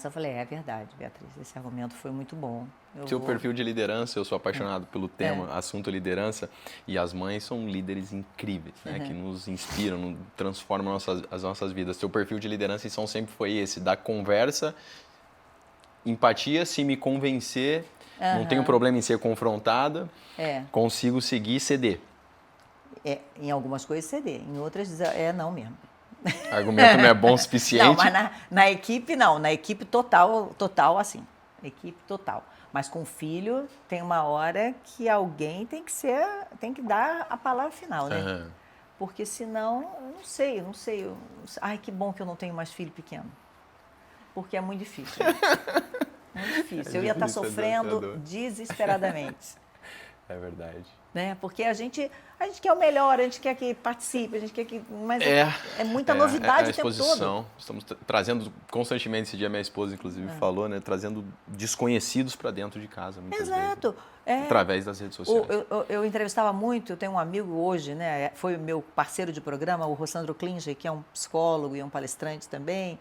eu falei, é verdade, Beatriz, esse argumento foi muito bom.
Seu perfil de liderança, eu sou apaixonado pelo tema, assunto liderança, e as mães são líderes incríveis, né? Que nos inspiram, transformam as nossas vidas. Seu perfil de liderança, então, sempre foi esse, da conversa, empatia, se me convencer, não tenho problema em ser confrontada, consigo seguir e ceder.
Em algumas coisas ceder, em outras não mesmo.
Argumento não é bom o suficiente.
Não, mas na equipe não, na equipe total assim, equipe total. Mas com o filho tem uma hora que alguém tem que dar a palavra final, né? Porque senão, eu não sei. Ai, que bom que eu não tenho mais filho pequeno. Porque é muito difícil. Muito difícil. Eu ia estar sofrendo desesperadamente.
É verdade.
Né? Porque a gente quer o melhor, a gente quer que participe, a gente quer que... Mas é muita novidade o tempo todo.
Estamos trazendo constantemente, esse dia minha esposa, inclusive, falou, né? Trazendo desconhecidos para dentro de casa, muitas
Exato.
vezes. Através das redes sociais.
Eu entrevistava muito, eu tenho um amigo hoje, né? Foi o meu parceiro de programa, o Rossandro Klinger, que é um psicólogo e um palestrante também,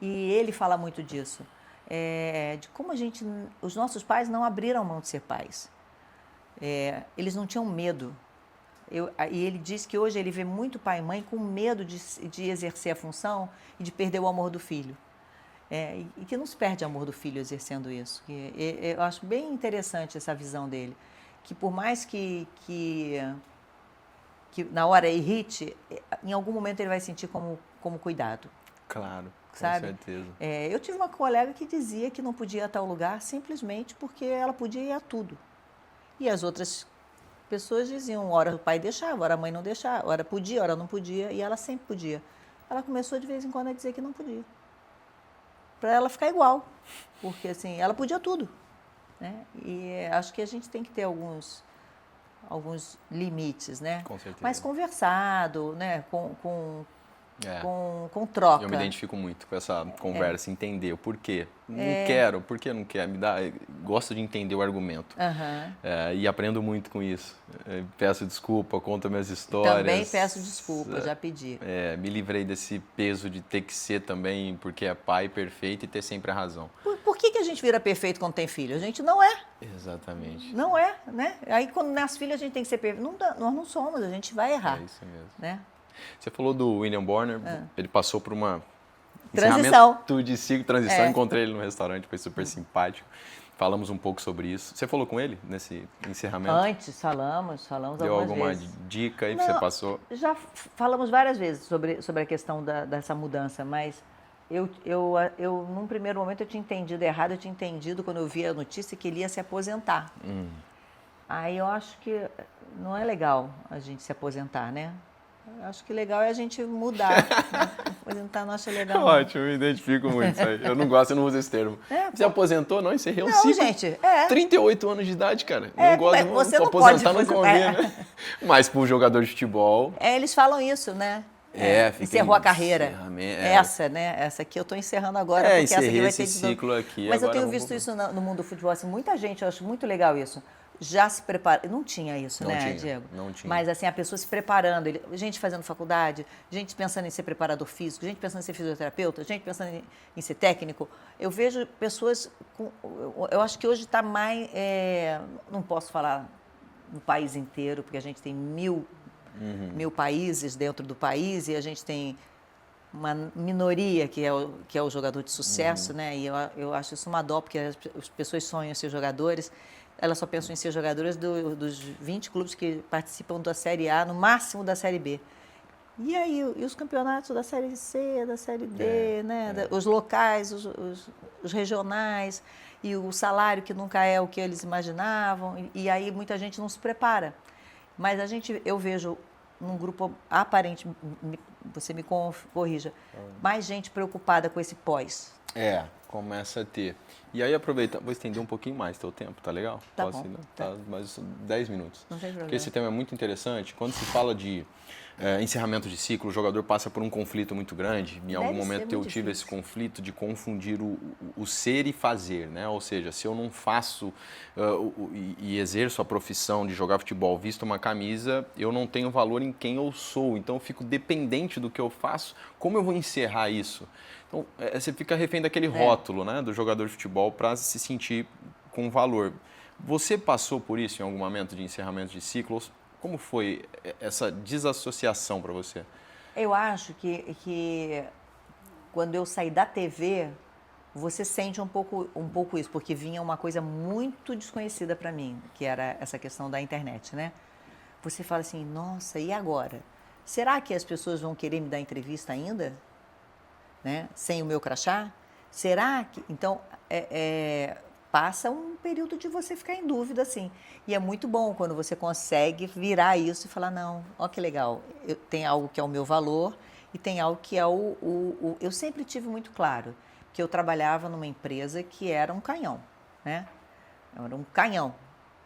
e ele fala muito disso. De como os nossos pais não abriram mão de ser pais. Eles não tinham medo. E ele diz que hoje ele vê muito pai e mãe com medo de exercer a função e de perder o amor do filho. E que não se perde o amor do filho exercendo isso. Eu acho bem interessante essa visão dele. Que por mais que na hora irrite, em algum momento ele vai sentir como cuidado.
Claro,
sabe?
Com certeza.
Eu tive uma colega que dizia que não podia ir a tal lugar simplesmente porque ela podia ir a tudo. E as outras pessoas diziam, ora o pai deixava, ora a mãe não deixava, ora podia, ora não podia, e ela sempre podia. Ela começou de vez em quando a dizer que não podia. Para ela ficar igual, porque assim, ela podia tudo. Né? E acho que a gente tem que ter alguns limites, né?
Com certeza.
Mas conversado, né? Com troca.
Eu me identifico muito com essa conversa, entender o porquê. Não quero, por que não quer? Gosto de entender o argumento. E aprendo muito com isso. Peço desculpa, conto minhas histórias.
Também peço desculpa, já pedi.
Me livrei desse peso de ter que ser também, porque é pai perfeito e ter sempre a razão.
Por que a gente vira perfeito quando tem filho? A gente não é.
Exatamente.
Não é, né? Aí quando nasce filho a gente tem que ser perfeito. Nós não somos, a gente vai errar.
É isso mesmo.
Né?
Você falou do William Bonner, ele passou por uma
transição
de ciclo, encontrei ele no restaurante, foi super simpático. Falamos um pouco sobre isso. Você falou com ele nesse encerramento?
Antes, falamos
Deu
algumas vezes.
Deu alguma dica aí que você passou?
Já falamos várias vezes sobre a questão dessa mudança, mas eu, num primeiro momento, eu tinha entendido errado, eu tinha entendido quando eu vi a notícia que ele ia se aposentar. Aí eu acho que não é legal a gente se aposentar, né? Eu acho que legal é a gente mudar. Aposentar não acho legal.
Ótimo, eu me identifico muito isso aí. Eu não gosto, eu não uso esse termo. Você aposentou? Não, encerrei um ciclo.
Não, gente,
38 anos de idade, cara. Não gosto,
você não
aposentar
pode
não convém, né? Mas para um jogador de futebol...
eles falam isso, né? Encerrou a carreira. Essa, né? Essa aqui eu estou encerrando agora. Porque
encerrei
essa aqui vai
esse
ter
ciclo aqui.
Mas eu tenho visto isso no mundo do futebol. Assim, muita gente, eu acho muito legal isso. já se prepara. Não tinha isso,
Não
né,
tinha,
Diego?
não tinha.
Mas assim, a pessoa se preparando, gente fazendo faculdade, gente pensando em ser preparador físico, gente pensando em ser fisioterapeuta, gente pensando em ser técnico. Eu vejo pessoas com. Eu acho que hoje está mais. Não posso falar no país inteiro, porque a gente tem mil países dentro do país e a gente tem uma minoria que é o jogador de sucesso, né? E eu acho isso uma dó, porque as pessoas sonham em ser jogadores, elas só pensam em ser jogadoras dos 20 clubes que participam da Série A, no máximo da Série B. E aí, e os campeonatos da Série C, da Série D, né? Os locais, os regionais, e o salário que nunca é o que eles imaginavam, e aí muita gente não se prepara. Mas eu vejo num grupo aparente, você me corrija, mais gente preocupada com esse pós.
Começa a ter. E aí aproveita, vou estender um pouquinho mais teu tempo, tá legal?
Tá
Posso
bom.
ir, tá, mais 10 minutos.
Não tem problema.
Porque esse tema é muito interessante. Quando se fala de encerramento de ciclo, o jogador passa por um conflito muito grande. Em algum momento eu tive esse conflito de confundir o ser e fazer, né? Ou seja, se eu não faço e exerço a profissão de jogar futebol, visto uma camisa, eu não tenho valor em quem eu sou. Então eu fico dependente do que eu faço. Como eu vou encerrar isso? Então, você fica refém daquele rótulo, né, do jogador de futebol para se sentir com valor. Você passou por isso em algum momento de encerramento de ciclos? Como foi essa desassociação para você?
Eu acho que quando eu saí da TV, você sente um pouco isso, porque vinha uma coisa muito desconhecida para mim, que era essa questão da internet, né? Você fala assim, nossa, e agora? Será que as pessoas vão querer me dar entrevista ainda? Né? Sem o meu crachá? Será que... Então, passa um período de você ficar em dúvida, assim. E é muito bom quando você consegue virar isso e falar, não, ó que legal, tem algo que é o meu valor e tem algo que é Eu sempre tive muito claro que eu trabalhava numa empresa que era um canhão, né? Era um canhão.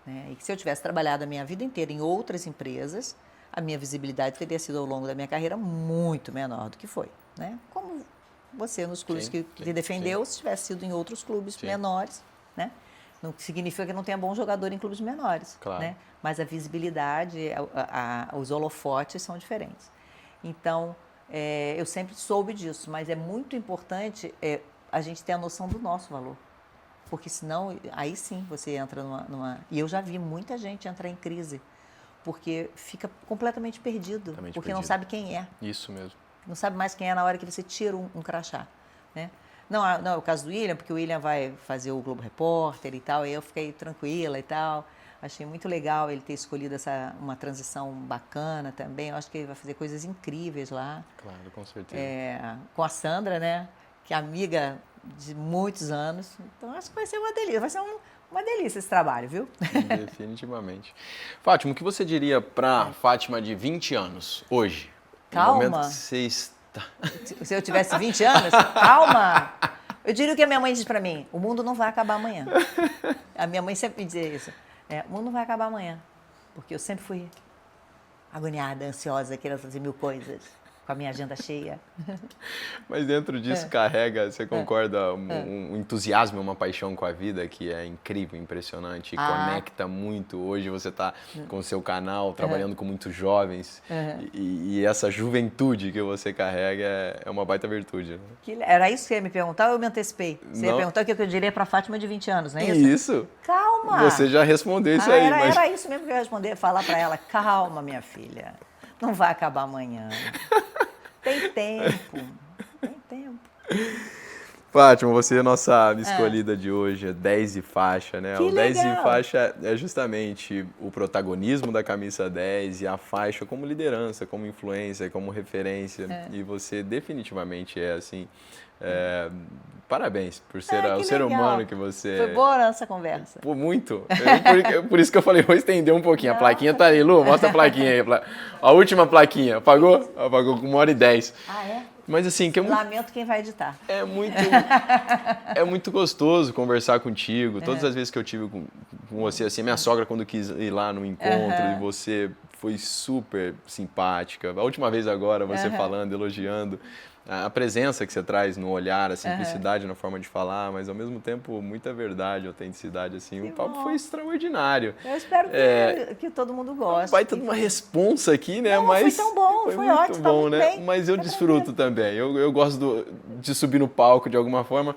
Né? E que se eu tivesse trabalhado a minha vida inteira em outras empresas, a minha visibilidade teria sido ao longo da minha carreira muito menor do que foi, né? Como você nos clubes que defendeu, se tivesse sido em outros clubes menores, né? Não significa que não tenha bom jogador em clubes menores,
claro.
Né? Mas a visibilidade, os holofotes são diferentes. Então, eu sempre soube disso, mas é muito importante a gente ter a noção do nosso valor. Porque senão, aí sim, você entra numa... E eu já vi muita gente entrar em crise, porque fica completamente perdido, porque não sabe quem é.
Isso mesmo.
Não sabe mais quem é na hora que você tira um crachá, né? Não, é o caso do William, porque o William vai fazer o Globo Repórter e tal, e eu fiquei tranquila e tal. Achei muito legal ele ter escolhido uma transição bacana também. Eu acho que ele vai fazer coisas incríveis lá.
Claro, com certeza.
Com a Sandra, né? Que é amiga de muitos anos. Então, acho que vai ser uma delícia. Vai ser uma delícia esse trabalho, viu?
Definitivamente. Fátima, o que você diria para Fátima de 20 anos, hoje?
Calma.
No momento que você está...
Se eu tivesse 20 anos, calma. Eu diria o que a minha mãe diz para mim, o mundo não vai acabar amanhã. A minha mãe sempre me dizia isso. O mundo não vai acabar amanhã. Porque eu sempre fui agoniada, ansiosa, querendo fazer mil coisas, com a minha agenda cheia.
Mas dentro disso carrega, você concorda, um entusiasmo, uma paixão com a vida que é incrível, impressionante, e conecta muito. Hoje você está com o seu canal, trabalhando com muitos jovens, e essa juventude que você carrega é uma baita virtude. Né?
Era isso que você ia me perguntar ou eu me antecipei? Você ia perguntar o que eu diria para a Fátima de 20 anos, não é isso?
Isso.
Calma.
Você já respondeu isso aí.
Era isso mesmo que eu ia responder, falar para ela, calma, minha filha, não vai acabar amanhã. Tem tempo.
Fátima, você é a nossa escolhida de hoje, 10 e faixa, né?
Que
o 10
legal.
e faixa é justamente o protagonismo da camisa 10 e a faixa como liderança, como influência, como referência. E você definitivamente é assim. Parabéns por ser o ser humano que você...
Foi boa a nossa conversa.
Pô, muito. Por isso que eu falei, vou estender um pouquinho. A plaquinha tá aí, Lu, mostra a plaquinha aí. A última plaquinha. Apagou? Apagou com 1h10.
Ah, é?
Mas assim...
Lamento quem vai editar.
É muito gostoso conversar contigo. Todas as vezes que eu tive com você, assim, minha sogra quando quis ir lá no encontro, e você foi super simpática. A última vez agora, você falando, elogiando a presença que você traz no olhar, a simplicidade na forma de falar, mas ao mesmo tempo muita verdade, autenticidade, assim. O papo foi extraordinário.
Eu espero que todo mundo goste.
Vai ter uma responsa aqui, né?
Não,
mas
foi tão bom, foi
muito
ótimo,
bom,
tá muito
né?
bem.
Mas eu desfruto também. Eu gosto de subir no palco de alguma forma,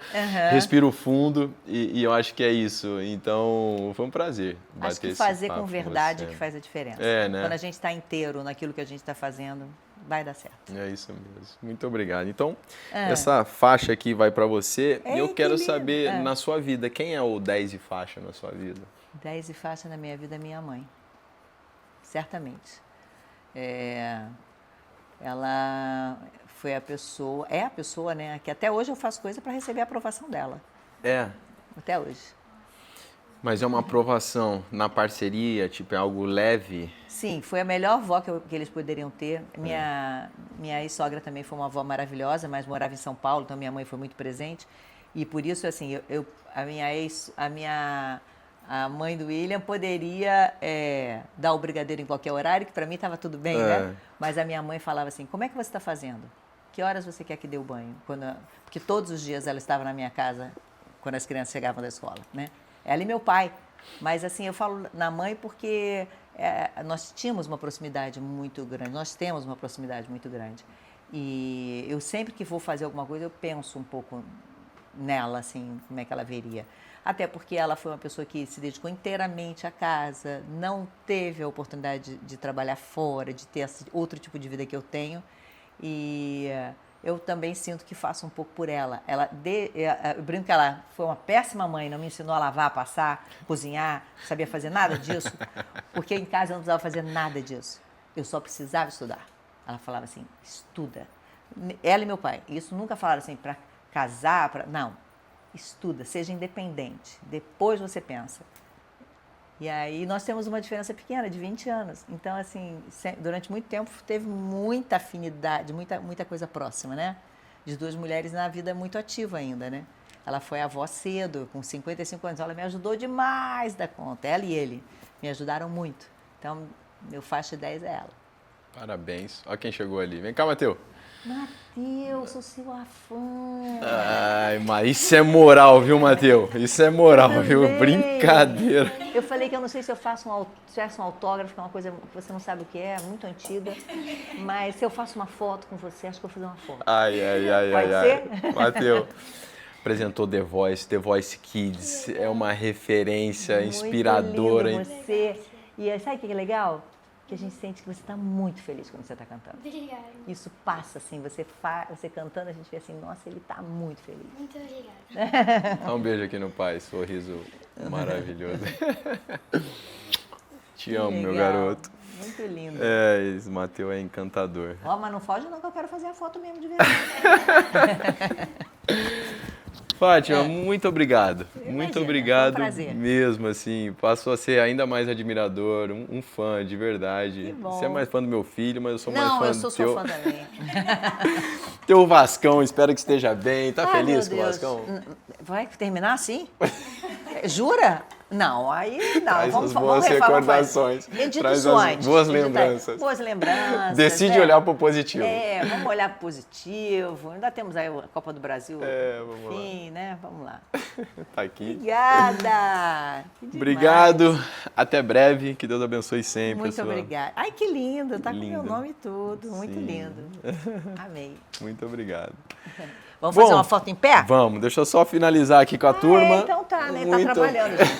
respiro fundo e eu acho que é isso. Então, foi um prazer bater
Acho que
esse
fazer
papo
com verdade
você.
que faz a diferença.
Né?
Quando a gente está inteiro naquilo que a gente está fazendo, vai dar certo.
É isso mesmo. Muito obrigado. Então, essa faixa aqui vai para você e eu quero saber, na sua vida, quem é o 10 e faixa na sua vida?
10 e faixa na minha vida é minha mãe. Certamente. Ela foi a pessoa, é a pessoa, né, que até hoje eu faço coisa para receber a aprovação dela. Até hoje.
Mas é uma aprovação na parceria, tipo, é algo leve?
Sim, foi a melhor avó que eles poderiam ter. Minha ex-sogra também foi uma avó maravilhosa, mas morava em São Paulo, então minha mãe foi muito presente. E por isso, assim, a mãe do William poderia dar o brigadeiro em qualquer horário, que para mim estava tudo bem, né? Mas a minha mãe falava assim, como é que você está fazendo? Que horas você quer que dê o banho? Porque todos os dias ela estava na minha casa, quando as crianças chegavam da escola, né? Ela e meu pai. Mas, assim, eu falo na mãe porque nós tínhamos uma proximidade muito grande. Nós temos uma proximidade muito grande. E eu sempre que vou fazer alguma coisa, eu penso um pouco nela, assim, como é que ela veria. Até porque ela foi uma pessoa que se dedicou inteiramente à casa, não teve a oportunidade de trabalhar fora, de ter esse outro tipo de vida que eu tenho. E eu também sinto que faço um pouco por ela. Eu brinco que ela foi uma péssima mãe, não me ensinou a lavar, passar, cozinhar, não sabia fazer nada disso, porque em casa eu não precisava fazer nada disso. Eu só precisava estudar. Ela falava assim, estuda. Ela e meu pai, isso nunca falaram assim, para casar, não. Estuda, seja independente, depois você pensa. E aí nós temos uma diferença pequena, de 20 anos. Então, assim, durante muito tempo teve muita afinidade, muita coisa próxima, né? De duas mulheres na vida muito ativa ainda, né? Ela foi avó cedo, com 55 anos. Ela me ajudou demais da conta. Ela e ele me ajudaram muito. Então, meu faixa 10 é ela.
Parabéns. Olha quem chegou ali. Vem cá, Matheus.
Mateus, sou sua fã.
Ai, mas isso é moral, viu, Matheus? Isso é moral, viu? Brincadeira.
Eu falei que eu não sei se eu faço um autógrafo, que é uma coisa que você não sabe o que é muito antiga. Mas se eu faço uma foto com você, acho que eu vou fazer uma foto.
Pode ser? Matheus apresentou The Voice Kids. É uma referência
muito
inspiradora.
Lindo você. E sabe o que é legal? Que a gente sente que você está muito feliz quando você está cantando.
Obrigada.
Isso passa, assim, você cantando, a gente vê assim, nossa, ele está muito feliz.
Muito obrigada.
Dá um beijo aqui no pai, sorriso maravilhoso. Te amo, meu garoto.
Muito lindo.
Esse Matheus é encantador.
Mas não foge não, que eu quero fazer a foto mesmo de verdade.
Fátima, muito obrigado. Muito obrigado
foi um prazer.
mesmo, assim. Passou a ser ainda mais admirador, um fã de verdade.
Que bom.
Você é mais fã do meu filho, mas eu sou mais fã
Não, eu
do
sou
teu.
sua fã também.
Teu Vascão, espero que esteja bem. Tá feliz com o
meu
Vascão?
Deus. Vai terminar assim? Jura? Não, aí não.
Traz as boas
vamos
recordações.
Edito
Traz
isso
as
antes.
boas lembranças.
Boas lembranças.
Decide olhar pro positivo.
Vamos olhar pro positivo. Ainda temos aí a Copa do Brasil.
Vamos
Enfim, né? Vamos lá.
Tá aqui.
Obrigada. Que demais.
Obrigado. Até breve. Que Deus abençoe sempre.
Muito obrigada. Ai, que lindo. Tá com meu
Linda.
nome e tudo. Muito
Sim.
lindo. Amei.
Muito obrigado.
Vamos fazer
Bom,
uma foto em pé?
Vamos, deixa eu só finalizar aqui com a turma.
Então tá, né?
Muito-
Tá trabalhando, gente.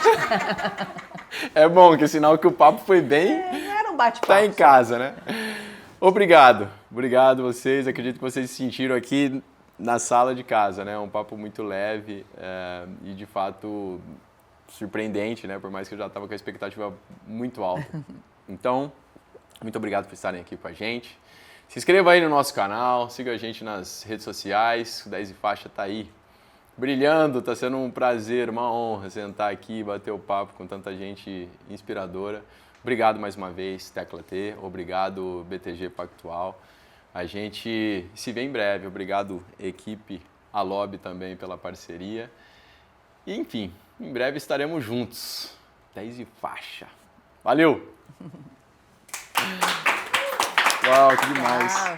É bom, que sinal que o papo foi bem.
Não era um bate-papo.
Tá em casa, né? Obrigado. Obrigado vocês. Acredito que vocês se sentiram aqui na sala de casa, né? Um papo muito leve e, de fato, surpreendente, né? Por mais que eu já estava com a expectativa muito alta. Então, muito obrigado por estarem aqui com a gente. Se inscreva aí no nosso canal, siga a gente nas redes sociais. O 10 e Faixa tá aí, brilhando. Tá sendo um prazer, uma honra sentar aqui e bater o papo com tanta gente inspiradora. Obrigado mais uma vez, Tecla T. Obrigado, BTG Pactual. A gente se vê em breve. Obrigado, equipe Alobi também pela parceria. E, enfim, em breve estaremos juntos. 10 e Faixa. Valeu! Uau, que demais!
Uau.